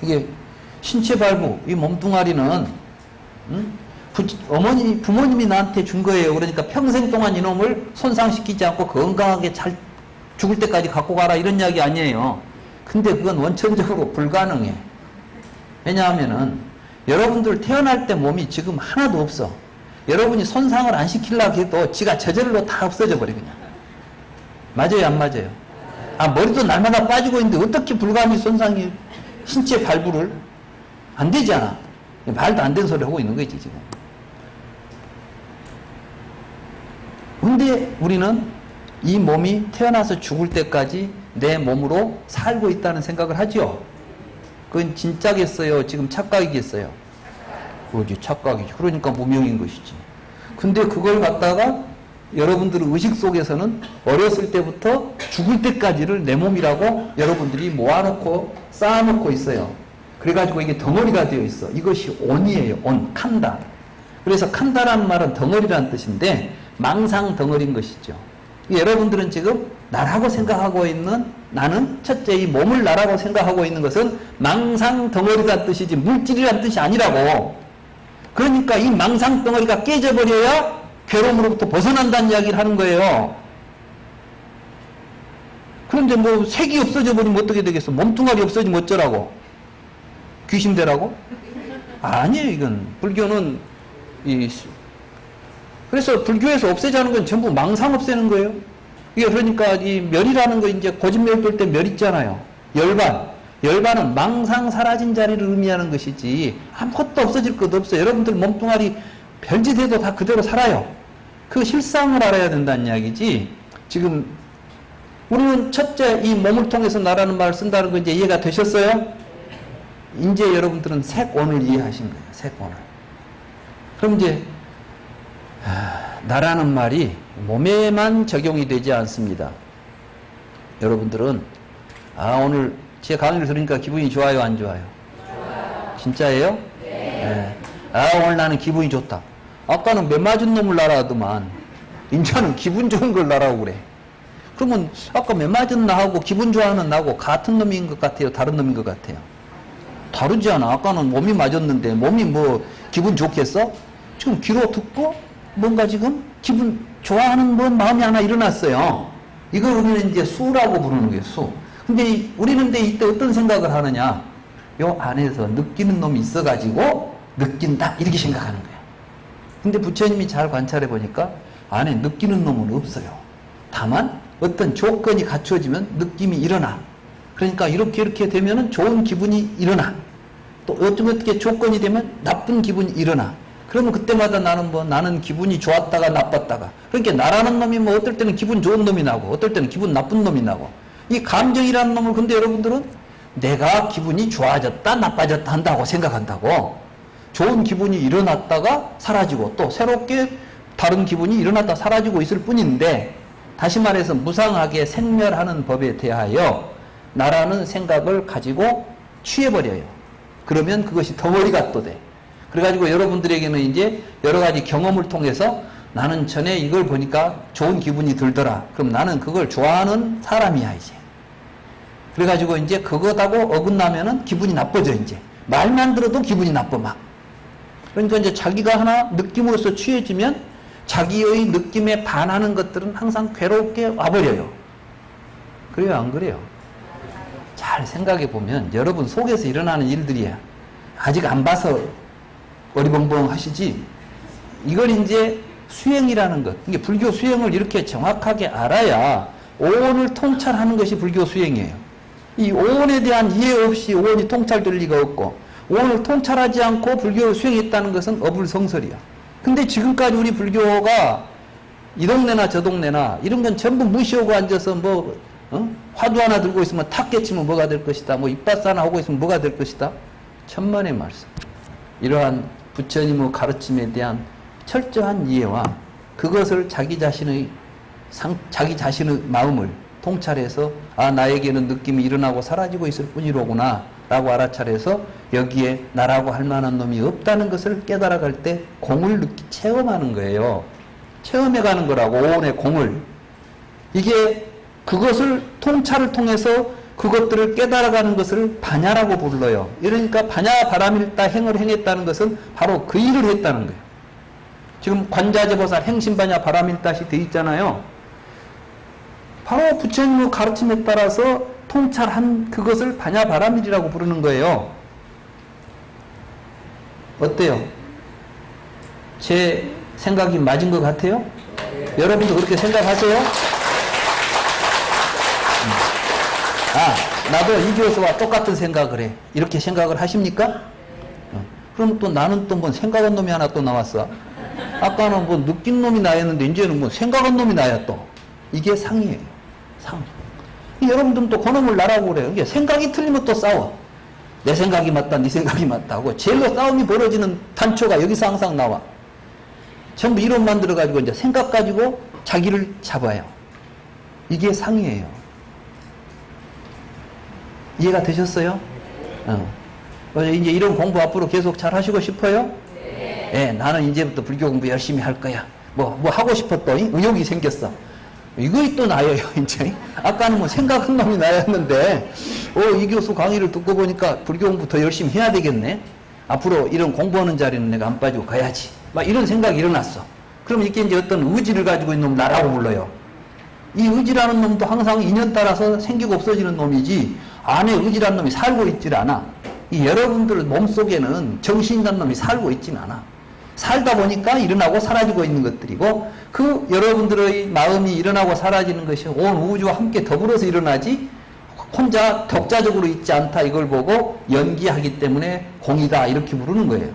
이게 신체 발부, 이 몸뚱아리는 부모님이 나한테 준 거예요. 그러니까 평생 동안 이놈을 손상시키지 않고 건강하게 잘 죽을 때까지 갖고 가라 이런 이야기 아니에요. 근데 그건 원천적으로 불가능해. 왜냐하면은 여러분들 태어날 때 몸이 지금 하나도 없어. 여러분이 손상을 안 시키려고 해도 지가 저절로 다 없어져 버려 그냥. 맞아요 안 맞아요? 머리도 날마다 빠지고 있는데 어떻게 불가미 손상이 신체 발부를 안 되잖아. 말도 안 되는 소리 하고 있는 거지 지금. 근데 우리는 이 몸이 태어나서 죽을 때까지 내 몸으로 살고 있다는 생각을 하죠. 그건 진짜겠어요? 지금 착각이겠어요? 그러지, 착각이지. 그러니까 무명인 것이지. 근데 그걸 갖다가 여러분들의 의식 속에서는 어렸을 때부터 죽을 때까지를 내 몸이라고 여러분들이 모아놓고 쌓아놓고 있어요. 그래가지고 이게 덩어리가 되어 있어. 이것이 온이에요. 온, 칸다. 그래서 칸다라는 말은 덩어리라는 뜻인데 망상 덩어리인 것이죠. 여러분들은 지금 나라고 생각하고 있는 나는 첫째 이 몸을 나라고 생각하고 있는 것은 망상 덩어리란 뜻이지 물질이란 뜻이 아니라고. 그러니까 이 망상 덩어리가 깨져버려야 괴로움으로부터 벗어난다는 이야기를 하는 거예요. 그런데 뭐 색이 없어져 버리면 어떻게 되겠어? 몸뚱아리 없어지면 어쩌라고? 귀신 되라고? 아니에요. 이건 불교는 그래서 불교에서 없애자는 건 전부 망상 없애는 거예요. 이게 그러니까 이 멸이라는 거 이제 고집멸 돌 때 멸 있잖아요. 열반은 망상 사라진 자리를 의미하는 것이지 아무것도 없어질 것도 없어요. 여러분들 몸뚱아리 별짓 해도 다 그대로 살아요. 그 실상을 알아야 된다는 이야기지. 지금 우리는 첫째 이 몸을 통해서 나라는 말을 쓴다는 거 이제 이해가 되셨어요? 이제 여러분들은 색온을 이해하신 거예요. 색온을. 그럼 이제 나라는 말이 몸에만 적용이 되지 않습니다. 여러분들은 오늘 제 강의를 들으니까 기분이 좋아요 안 좋아요? 진짜예요? 네. 오늘 나는 기분이 좋다. 아까는 매 맞은 놈을 날아하더만 인자는 기분 좋은 걸 날아오고 그래. 그러면 아까 매 맞은 나하고 기분 좋아하는 나하고 같은 놈인 것 같아요? 다른 놈인 것 같아요? 다르지 않아. 아까는 몸이 맞았는데 몸이 뭐 기분 좋겠어? 지금 귀로 듣고 뭔가 지금 기분 좋아하는 뭐 마음이 하나 일어났어요. 이걸 우리는 이제 수라고 부르는 거예요. 수. 근데 우리는 이때 어떤 생각을 하느냐? 요 안에서 느끼는 놈이 있어가지고 느낀다 이렇게 생각하는 거예요. 근데 부처님이 잘 관찰해 보니까 안에 느끼는 놈은 없어요. 다만 어떤 조건이 갖추어지면 느낌이 일어나. 그러니까 이렇게 되면은 좋은 기분이 일어나. 또 어떻게 조건이 되면 나쁜 기분이 일어나. 그러면 그때마다 나는 기분이 좋았다가 나빴다가. 그러니까 나라는 놈이 뭐 어떨 때는 기분 좋은 놈이 나고 어떨 때는 기분 나쁜 놈이 나고. 이 감정이라는 놈을 근데 여러분들은 내가 기분이 좋아졌다 나빠졌다 한다고 생각한다고. 좋은 기분이 일어났다가 사라지고 또 새롭게 다른 기분이 일어났다 사라지고 있을 뿐인데, 다시 말해서 무상하게 생멸하는 법에 대하여 나라는 생각을 가지고 취해버려요. 그러면 그것이 덩어리가 또 돼. 그래가지고 여러분들에게는 이제 여러 가지 경험을 통해서 나는 전에 이걸 보니까 좋은 기분이 들더라. 그럼 나는 그걸 좋아하는 사람이야, 이제. 그래가지고 이제 그것하고 어긋나면은 기분이 나빠져, 이제. 말만 들어도 기분이 나빠, 막. 그러니까 이제 자기가 하나 느낌으로서 취해지면 자기의 느낌에 반하는 것들은 항상 괴롭게 와버려요. 그래요, 안 그래요? 잘 생각해 보면 여러분 속에서 일어나는 일들이야. 아직 안 봐서 어리벙벙 하시지. 이걸 이제 수행이라는 것. 이게 불교 수행을 이렇게 정확하게 알아야 오온을 통찰하는 것이 불교 수행이에요. 이 오온에 대한 이해 없이 오온이 통찰될 리가 없고, 오온을 통찰하지 않고 불교를 수행했다는 것은 어불성설이야. 근데 지금까지 우리 불교가 이 동네나 저 동네나 이런 건 전부 무시하고 앉아서 뭐 화두 하나 들고 있으면 탁 깨치면 뭐가 될 것이다. 뭐 입바스 하나 하고 있으면 뭐가 될 것이다. 천만의 말씀. 이러한 부처님의 가르침에 대한 철저한 이해와 그것을 자기 자신의 마음을 통찰해서 아, 나에게는 느낌이 일어나고 사라지고 있을 뿐이로구나 라고 알아차려서 여기에 나라고 할 만한 놈이 없다는 것을 깨달아갈 때 공을 체험하는 거예요. 체험해가는 거라고, 오온의 공을. 이게 그것을 통찰을 통해서 그것들을 깨달아가는 것을 반야라고 불러요. 이러니까 반야 바라밀다 행을 행했다는 것은 바로 그 일을 했다는 거예요. 지금 관자재보살 행심반야 바라밀다시 되어 있잖아요. 바로 부처님의 가르침에 따라서 통찰한 그것을 반야 바라밀이라고 부르는 거예요. 어때요? 제 생각이 맞은 것 같아요? 여러분도 그렇게 생각하세요? 아, 나도 이 교수와 똑같은 생각을 해. 이렇게 생각을 하십니까? 그럼 또 나는 또 뭐 생각한 놈이 하나 또 나왔어. 아까는 뭐 느낀 놈이 나였는데 이제는 뭐 생각한 놈이 나야 또. 이게 상이에요. 상. 여러분들은 또 그놈을 나라고 그래요. 이게 생각이 틀리면 또 싸워. 내 생각이 맞다, 네 생각이 맞다 하고 제일로 싸움이 벌어지는 단초가 여기서 항상 나와. 전부 이론 만들어가지고 이제 생각 가지고 자기를 잡아요. 이게 상이에요. 이해가 되셨어요? 이제 이런 공부 앞으로 계속 잘 하시고 싶어요? 네. 나는 이제부터 불교 공부 열심히 할 거야. 뭐 하고 싶었더니 의욕이 생겼어. 이거 또 나요, 이제. 아까는 뭐 생각한 놈이 나였는데, 이 교수 강의를 듣고 보니까 불교 공부 더 열심히 해야 되겠네. 앞으로 이런 공부하는 자리는 내가 안 빠지고 가야지. 막 이런 생각이 일어났어. 그럼 이게 이제 어떤 의지를 가지고 있는 놈 나라고 불러요. 이 의지라는 놈도 항상 인연 따라서 생기고 없어지는 놈이지, 안에 의지라는 놈이 살고 있질 않아. 이 여러분들 몸속에는 정신이라는 놈이 살고 있진 않아. 살다 보니까 일어나고 사라지고 있는 것들이고, 그 여러분들의 마음이 일어나고 사라지는 것이 온 우주와 함께 더불어서 일어나지 혼자 독자적으로 있지 않다, 이걸 보고 연기하기 때문에 공이다 이렇게 부르는 거예요.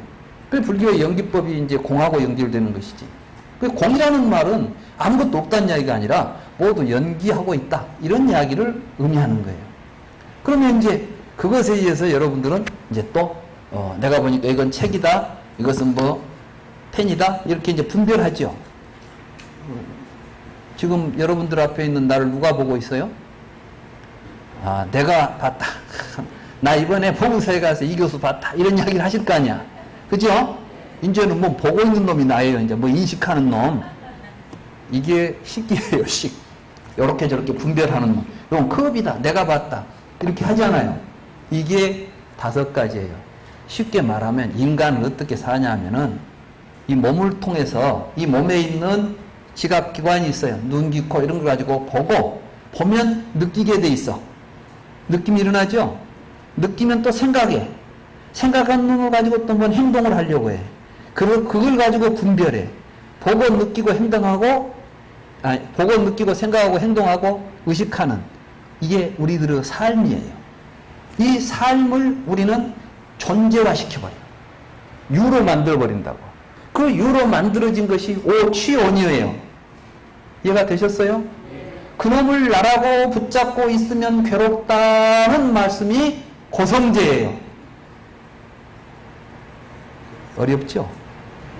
그 불교의 연기법이 이제 공하고 연결되는 것이지. 그 공이라는 말은 아무것도 없다는 이야기가 아니라 모두 연기하고 있다 이런 이야기를 의미하는 거예요. 그러면 이제 그것에 의해서 여러분들은 이제 또 내가 보니까 이건 책이다, 이것은 뭐 펜이다 이렇게 이제 분별하죠. 지금 여러분들 앞에 있는 나를 누가 보고 있어요? 아, 내가 봤다. 나 이번에 보문사에 가서 이 교수 봤다. 이런 이야기를 하실 거 아니야. 그죠? 이제는 뭐 보고 있는 놈이 나예요. 이제 뭐 인식하는 놈. 이게 식이에요, 식. 이렇게 저렇게 분별하는 놈. 이건 컵이다. 내가 봤다. 이렇게 하잖아요. 이게 5가지예요. 쉽게 말하면 인간은 어떻게 사냐 하면은 이 몸을 통해서 이 몸에 있는 지각기관이 있어요. 눈, 귀, 코 이런 걸 가지고 보면 느끼게 돼 있어. 느낌이 일어나죠? 느끼면 또 생각해. 생각한 놈을 가지고 또 뭔 행동을 하려고 해. 그걸 가지고 분별해. 보고 느끼고 행동하고, 보고 느끼고 생각하고 행동하고 의식하는 이게 우리들의 삶이에요. 이 삶을 우리는 존재화 시켜버려요. 유로 만들어버린다고. 그 유로 만들어진 것이 오취온이에요. 이해가 되셨어요? 그놈을 나라고 붙잡고 있으면 괴롭다는 말씀이 고성제예요. 어렵죠?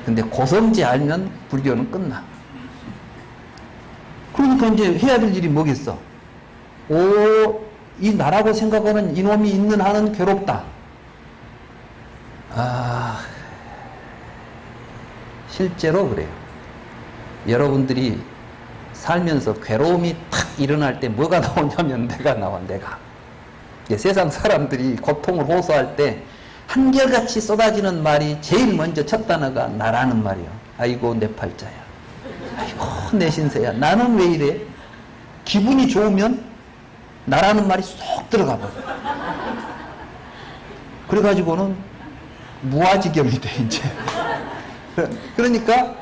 근데 고성제 알면 불교는 끝나. 그러니까 이제 해야 될 일이 뭐겠어? 이 나라고 생각하는 이놈이 있는 한은 괴롭다. 실제로 그래요. 여러분들이 살면서 괴로움이 탁 일어날 때 뭐가 나오냐면 내가 나와, 내가. 세상 사람들이 고통을 호소할 때 한결같이 쏟아지는 말이 제일 먼저 첫 단어가 나라는 말이요. 아이고 내 팔자야. 아이고 내 신세야. 나는 왜 이래? 기분이 좋으면 나라는 말이 쏙 들어가 버려. 그래가지고는 무아지경이 돼 이제. 그러니까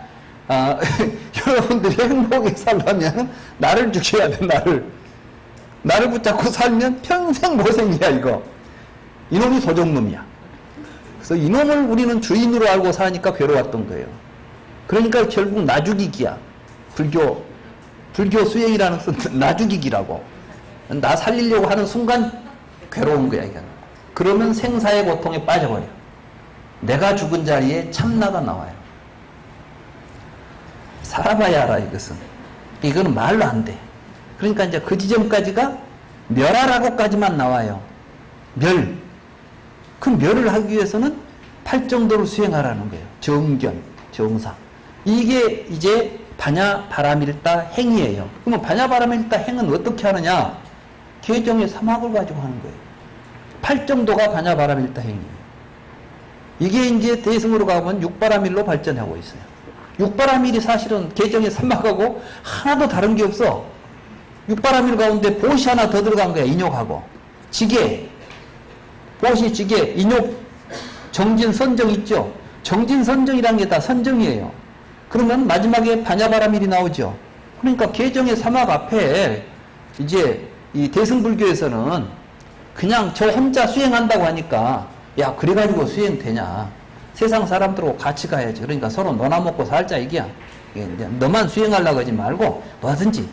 여러분들이 행복하게 살려면 나를 죽여야 돼. 나를 붙잡고 살면 평생 고생이야 이거. 이놈이 도적놈이야. 그래서 이놈을 우리는 주인으로 알고 사니까 괴로웠던 거예요. 그러니까 결국 나 죽이기야. 불교 수행이라는 것은 나 죽이기라고. 나 살리려고 하는 순간 괴로운 거야 이게. 그러면 생사의 고통에 빠져버려. 내가 죽은 자리에 참나가 나와요. 살아봐야 알아 이것은. 이거는 말로 안 돼. 그러니까 이제 그 지점까지가 멸하라고까지만 나와요. 멸. 그 멸을 하기 위해서는 팔정도를 수행하라는 거예요. 정견, 정상. 이게 이제 반야바라밀다 행이에요. 그러면 반야바라밀다 행은 어떻게 하느냐? 계정의 사막을 가지고 하는 거예요. 팔정도가 반야바라밀다 행이에요. 이게 이제 대승으로 가면 육바라밀로 발전하고 있어요. 육바라밀이 사실은 계정의 사막하고 하나도 다른 게 없어. 육바라밀 가운데 보시 하나 더 들어간 거야. 인욕하고. 지계. 보시, 지계, 인욕, 정진, 선정 있죠. 정진, 선정이라는 게 다 선정이에요. 그러면 마지막에 반야바라밀이 나오죠. 그러니까 계정의 사막 앞에 이제 이 대승불교에서는 그냥 저 혼자 수행한다고 하니까 야 그래가지고 수행되냐. 세상 사람들하고 같이 가야지. 그러니까 서로 너나 먹고 살자 이게야. 너만 수행하려고 하지 말고 뭐든지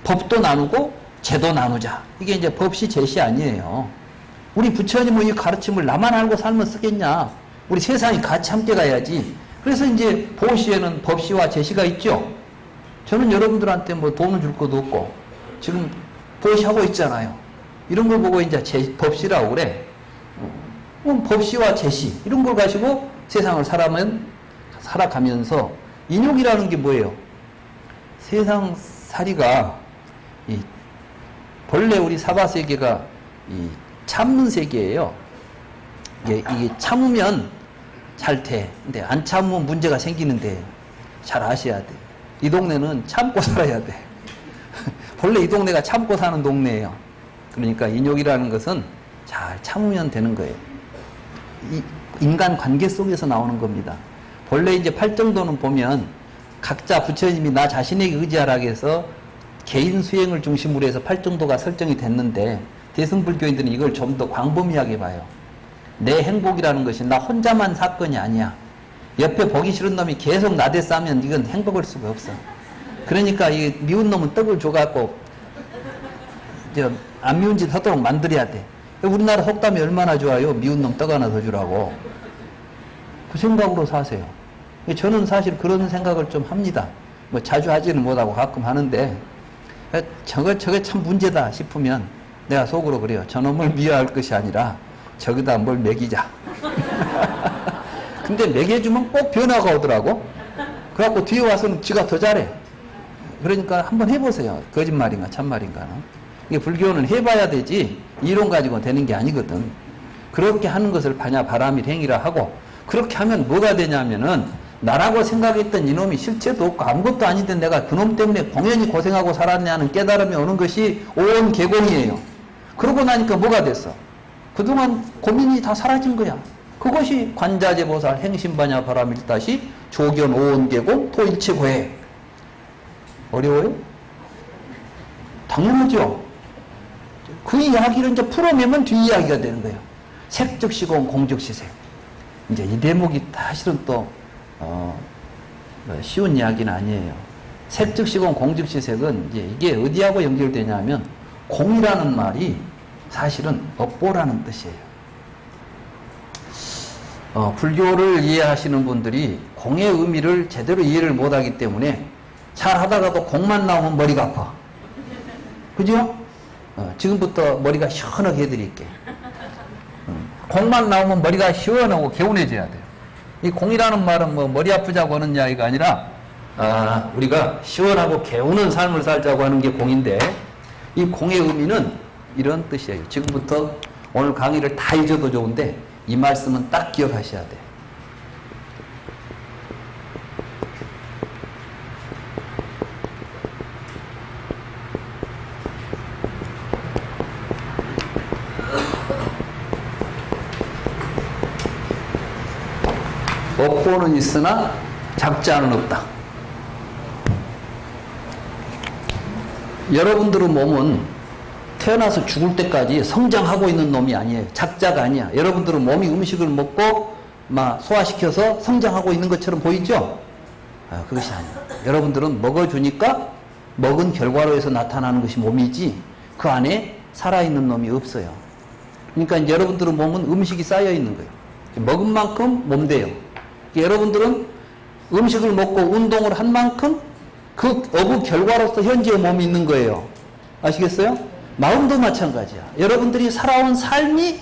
법도 나누고 제도 나누자. 이게 이제 법시 제시 아니에요. 우리 부처님의 이 가르침을 나만 알고 살면 쓰겠냐. 우리 세상이 같이 함께 가야지. 그래서 이제 보시에는 법시와 제시가 있죠. 저는 여러분들한테 뭐 돈을 줄 것도 없고 지금 보시하고 있잖아요. 이런 걸 보고 이제 법시라고 그래. 법시와 제시 이런 걸 가지고 세상을 살아가면서 인욕이라는 게 뭐예요? 세상 살이가 본래 우리 사바세계가 참는 세계예요. 이게 참으면 잘 돼. 근데 안 참으면 문제가 생기는데 잘 아셔야 돼. 이 동네는 참고 살아야 돼. 본래 이 동네가 참고 사는 동네예요. 그러니까 인욕이라는 것은 잘 참으면 되는 거예요. 이 인간 관계 속에서 나오는 겁니다. 본래 이제 팔정도는 보면 각자 부처님이 나 자신에게 의지하라 해서 개인 수행을 중심으로 해서 팔정도가 설정이 됐는데 대승불교인들은 이걸 좀 더 광범위하게 봐요. 내 행복이라는 것이 나 혼자만 사건이 아니야. 옆에 보기 싫은 놈이 계속 나대 싸면 이건 행복할 수가 없어. 그러니까 이 미운 놈은 떡을 줘갖고 안 미운 짓 하도록 만들어야 돼. 우리나라 속담이 얼마나 좋아요. 미운 놈 떡 하나 더 주라고. 그 생각으로 사세요. 저는 사실 그런 생각을 좀 합니다. 뭐 자주 하지는 못하고 가끔 하는데 저게 참 문제다 싶으면 내가 속으로 그래요. 저놈을 미워할 것이 아니라 저기다 뭘 먹이자. 근데 먹여주면 꼭 변화가 오더라고. 그래갖고 뒤에 와서는 지가 더 잘해. 그러니까 한번 해보세요. 거짓말인가 참말인가는. 이게 불교는 해봐야 되지 이론 가지고 되는 게 아니거든. 그렇게 하는 것을 바람일 행위라 하고, 그렇게 하면 뭐가 되냐면은 나라고 생각했던 이놈이 실체도 없고 아무것도 아닌데 내가 그놈 때문에 공연히 고생하고 살았냐는 깨달음이 오는 것이 온 개공이에요. 그러고 나니까 뭐가 됐어? 그동안 고민이 다 사라진 거야. 그것이 관자재보살 행심반야 바람일다시 조견 오온계공 토일체고해. 어려워요? 당연하죠. 그 이야기를 이제 풀어내면 뒷이야기가 되는 거예요. 색즉시공 공즉시색. 이제 이 대목이 사실은 또 쉬운 이야기는 아니에요. 색즉시공 공즉시색은 이제 이게 어디하고 연결되냐면 공이라는 말이 사실은 업보라는 뜻이에요. 불교를 이해하시는 분들이 공의 의미를 제대로 이해를 못하기 때문에 잘 하다가도 공만 나오면 머리가 아파. 그죠? 지금부터 머리가 시원하게 해드릴게. 공만 나오면 머리가 시원하고 개운해져야 돼요. 이 공이라는 말은 뭐 머리 아프자고 하는 이야기가 아니라 우리가 시원하고 개운한 삶을 살자고 하는 게 공인데, 이 공의 의미는 이런 뜻이에요. 지금부터 오늘 강의를 다 잊어도 좋은데 이 말씀은 딱 기억하셔야 돼. 업보는 있으나 작자는 없다. 여러분들의 몸은 태어나서 죽을 때까지 성장하고 있는 놈이 아니에요. 작자가 아니야. 여러분들은 몸이 음식을 먹고 막 소화시켜서 성장하고 있는 것처럼 보이죠? 그것이 아니야. 여러분들은 먹어주니까 먹은 결과로 해서 나타나는 것이 몸이지 그 안에 살아있는 놈이 없어요. 그러니까 이제 여러분들의 몸은 음식이 쌓여 있는 거예요. 먹은 만큼 몸 돼요. 여러분들은 음식을 먹고 운동을 한 만큼 그 업의 결과로서 현재의 몸이 있는 거예요. 아시겠어요? 마음도 마찬가지야. 여러분들이 살아온 삶이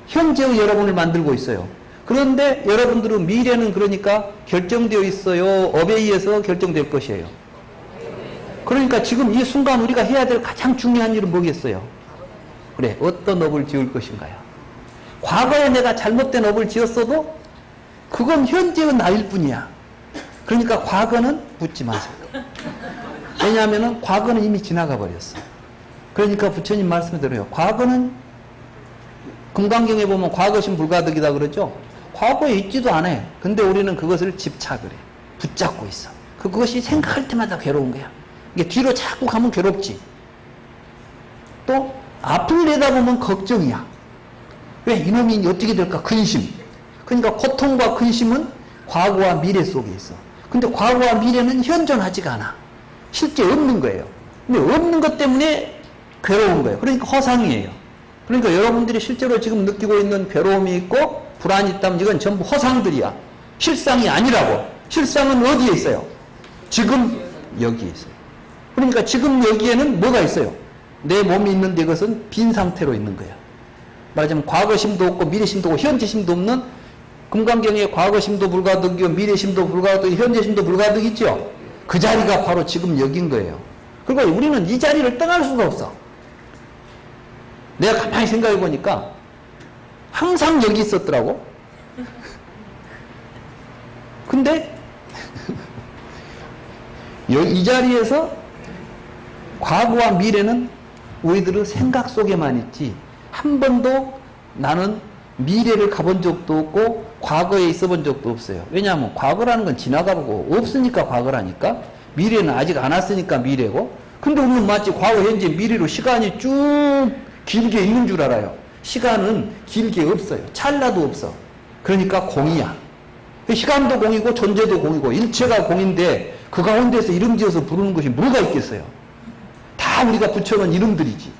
현재의 여러분을 만들고 있어요. 그런데 여러분들은 미래는 그러니까 결정되어 있어요. 업에 의해서 결정될 것이에요. 그러니까 지금 이 순간 우리가 해야 될 가장 중요한 일은 뭐겠어요? 그래, 어떤 업을 지을 것인가요? 과거에 내가 잘못된 업을 지었어도 그건 현재의 나일 뿐이야. 그러니까 과거는 묻지 마세요. 왜냐하면 과거는 이미 지나가 버렸어. 그러니까 부처님 말씀대로요. 과거는 금강경에 보면 과거신 불가득이다 그러죠. 과거에 있지도 않아. 근데 우리는 그것을 집착을 해. 붙잡고 있어. 그것이 생각할 때마다 괴로운 거야. 이게 뒤로 자꾸 가면 괴롭지. 또 앞을 내다보면 걱정이야. 왜 이놈이 어떻게 될까? 근심. 그러니까 고통과 근심은 과거와 미래 속에 있어. 근데 과거와 미래는 현존하지가 않아. 실제 없는 거예요. 근데 없는 것 때문에 괴로운 거예요. 그러니까 허상이에요. 그러니까 여러분들이 실제로 지금 느끼고 있는 괴로움이 있고 불안이 있다면 이건 전부 허상들이야. 실상이 아니라고. 실상은 어디에 있어요? 지금 여기에 있어요. 그러니까 지금 여기에는 뭐가 있어요? 내 몸이 있는데 그것은 빈 상태로 있는 거야. 말하자면 과거심도 없고 미래심도 없고 현재심도 없는 금강경에 과거심도 불가득이고 미래심도 불가득, 현재심도 불가득 있죠? 그 자리가 바로 지금 여긴 거예요. 그리고 우리는 이 자리를 떠날 수가 없어. 내가 가만히 생각해 보니까 항상 여기 있었더라고. 근데 이 자리에서 과거와 미래는 우리들의 생각 속에만 있지 한 번도 나는 미래를 가본 적도 없고 과거에 있어 본 적도 없어요. 왜냐하면 과거라는 건 지나가보고 없으니까 과거라니까. 미래는 아직 안 왔으니까 미래고. 근데 우리는 마치 과거, 현재, 미래로 시간이 쭉 길게 있는 줄 알아요. 시간은 길게 없어요. 찰나도 없어. 그러니까 공이야. 시간도 공이고 존재도 공이고 일체가 공인데 그 가운데서 이름 지어서 부르는 것이 뭐가 있겠어요? 다 우리가 붙여놓은 이름들이지.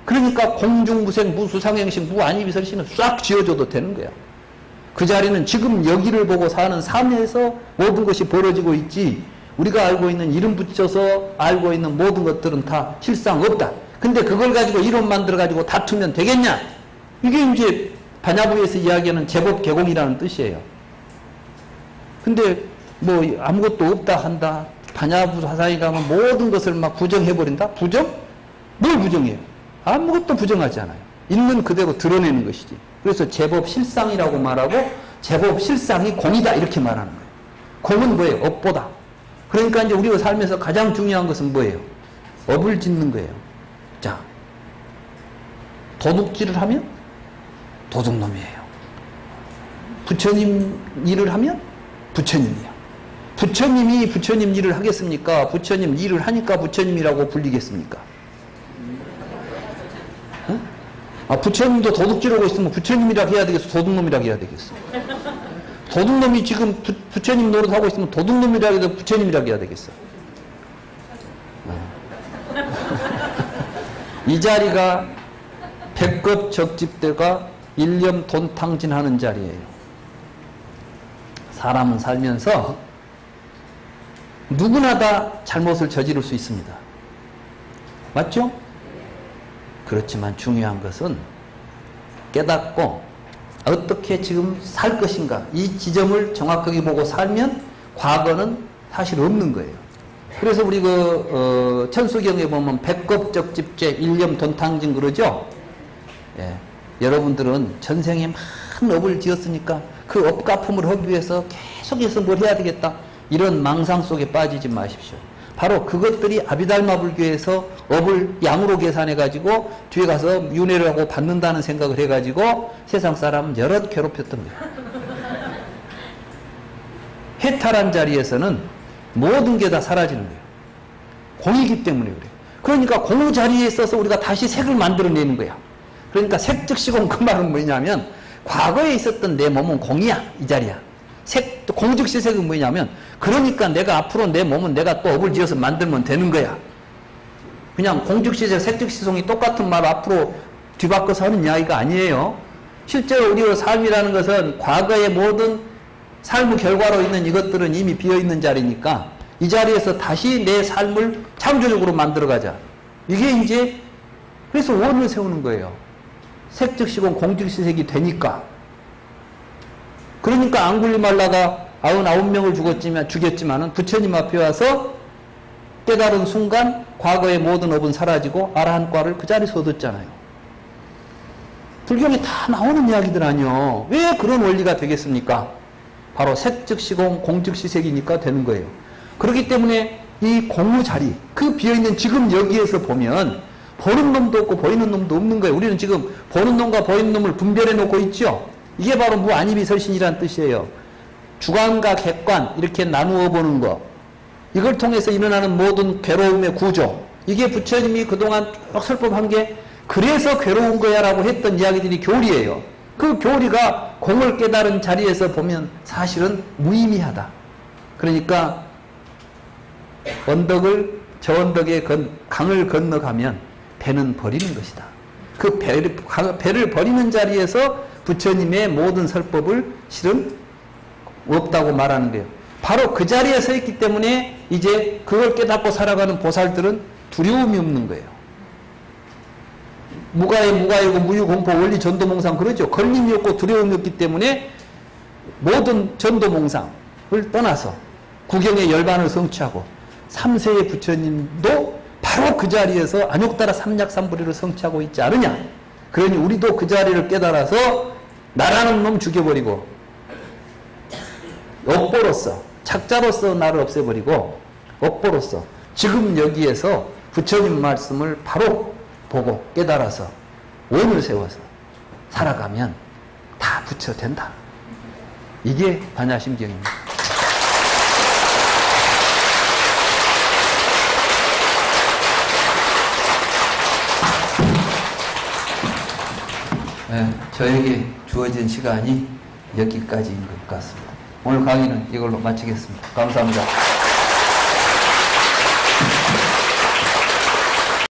그러니까 공중무생, 무수상행신, 무안이비설신은 싹 지어줘도 되는 거야. 그 자리는 지금 여기를 보고 사는 삶에서 모든 것이 벌어지고 있지 우리가 알고 있는 이름 붙여서 알고 있는 모든 것들은 다 실상 없다. 근데 그걸 가지고 이론 만들어가지고 다투면 되겠냐? 이게 이제 반야부에서 이야기하는 제법 개공이라는 뜻이에요. 근데 뭐 아무것도 없다 한다, 반야부 사상에 가면 모든 것을 막 부정해버린다? 부정? 뭘 부정해요? 아무것도 부정하지 않아요. 있는 그대로 드러내는 것이지. 그래서 제법 실상이라고 말하고 제법 실상이 공이다 이렇게 말하는 거예요. 공은 뭐예요? 업보다. 그러니까 이제 우리가 살면서 가장 중요한 것은 뭐예요? 업을 짓는 거예요. 자, 도둑질을 하면 도둑놈이에요. 부처님 일을 하면 부처님이에요. 부처님이 부처님 일을 하겠습니까? 부처님 일을 하니까 부처님이라고 불리겠습니까? 응? 아, 부처님도 도둑질하고 있으면 부처님이라 해야 되겠어? 도둑놈이라 해야 되겠어? 도둑놈이 지금 부처님 노릇하고 있으면 도둑놈이라 해도 부처님이라 해야 되겠어? 이 자리가 백급 적집대가 일념 돈탕진하는 자리예요. 사람은 살면서 누구나 다 잘못을 저지를 수 있습니다. 맞죠? 그렇지만 중요한 것은 깨닫고 어떻게 지금 살 것인가 이 지점을 정확하게 보고 살면 과거는 사실 없는 거예요. 그래서 우리 천수경에 보면 백겁적집죄 일념 돈탕진 그러죠. 예. 여러분들은 전생에 많은 업을 지었으니까 그 업 갚음을 하기 위해서 계속해서 뭘 해야 되겠다 이런 망상 속에 빠지지 마십시오. 바로 그것들이 아비달마 불교에서 업을 양으로 계산해 가지고 뒤에 가서 윤회를 하고 받는다는 생각을 해 가지고 세상 사람 여럿 괴롭혔던 거예요. 해탈한 자리에서는 모든 게 다 사라지는 거예요. 공이기 때문에 그래요. 그러니까 공의 자리에 있어서 우리가 다시 색을 만들어내는 거야. 그러니까 색즉시공 그 말은 뭐냐면 과거에 있었던 내 몸은 공이야. 이 자리야. 색, 공즉시색은 뭐냐면 그러니까 내가 앞으로 내 몸은 내가 또 업을 지어서 만들면 되는 거야. 그냥 공즉시색, 색즉시송이 똑같은 말 앞으로 뒤바꿔서 하는 이야기가 아니에요. 실제로 우리의 삶이라는 것은 과거의 모든 삶의 결과로 있는 이것들은 이미 비어있는 자리니까 이 자리에서 다시 내 삶을 창조적으로 만들어가자. 이게 이제 그래서 원을 세우는 거예요. 색즉시공 공즉시색이 되니까. 그러니까 앙굴리말라가 99명을 죽였지만은 부처님 앞에 와서 깨달은 순간 과거의 모든 업은 사라지고 아라한과를 그 자리에서 얻었잖아요. 불경에 다 나오는 이야기들 아니요. 왜 그런 원리가 되겠습니까? 바로 색즉시공 공즉시색이니까 되는 거예요. 그렇기 때문에 이 공의 자리, 그 비어있는 지금 여기에서 보면 보는 놈도 없고 보이는 놈도 없는 거예요. 우리는 지금 보는 놈과 보이는 놈을 분별해 놓고 있죠. 이게 바로 무안이비설신이라는 뜻이에요. 주관과 객관 이렇게 나누어 보는 거. 이걸 통해서 일어나는 모든 괴로움의 구조. 이게 부처님이 그동안 쭉 설법한 게 그래서 괴로운 거야 라고 했던 이야기들이 교리예요. 그 교리가 공을 깨달은 자리에서 보면 사실은 무의미하다. 그러니까 저 언덕에 강을 건너가면 배는 버리는 것이다. 그 배를 버리는 자리에서 부처님의 모든 설법을 실은 없다고 말하는 거예요. 바로 그 자리에 서 있기 때문에 이제 그걸 깨닫고 살아가는 보살들은 두려움이 없는 거예요. 무가이고 무유공포 원리 전도몽상 그러죠. 걸림이 없고 두려움이 없기 때문에 모든 전도몽상을 떠나서 구경의 열반을 성취하고 3세의 부처님도 바로 그 자리에서 안욕따라 삼약삼불이를 성취하고 있지 않느냐. 그러니 우리도 그 자리를 깨달아서 나라는 놈 죽여버리고 업보로서 착자로서 나를 없애버리고 업보로서 지금 여기에서 부처님 말씀을 바로 보고 깨달아서 원을 세워서 살아가면 다 부처 된다. 이게 반야심경입니다. 네, 저에게 주어진 시간이 여기까지인 것 같습니다. 오늘 강의는 이걸로 마치겠습니다. 감사합니다.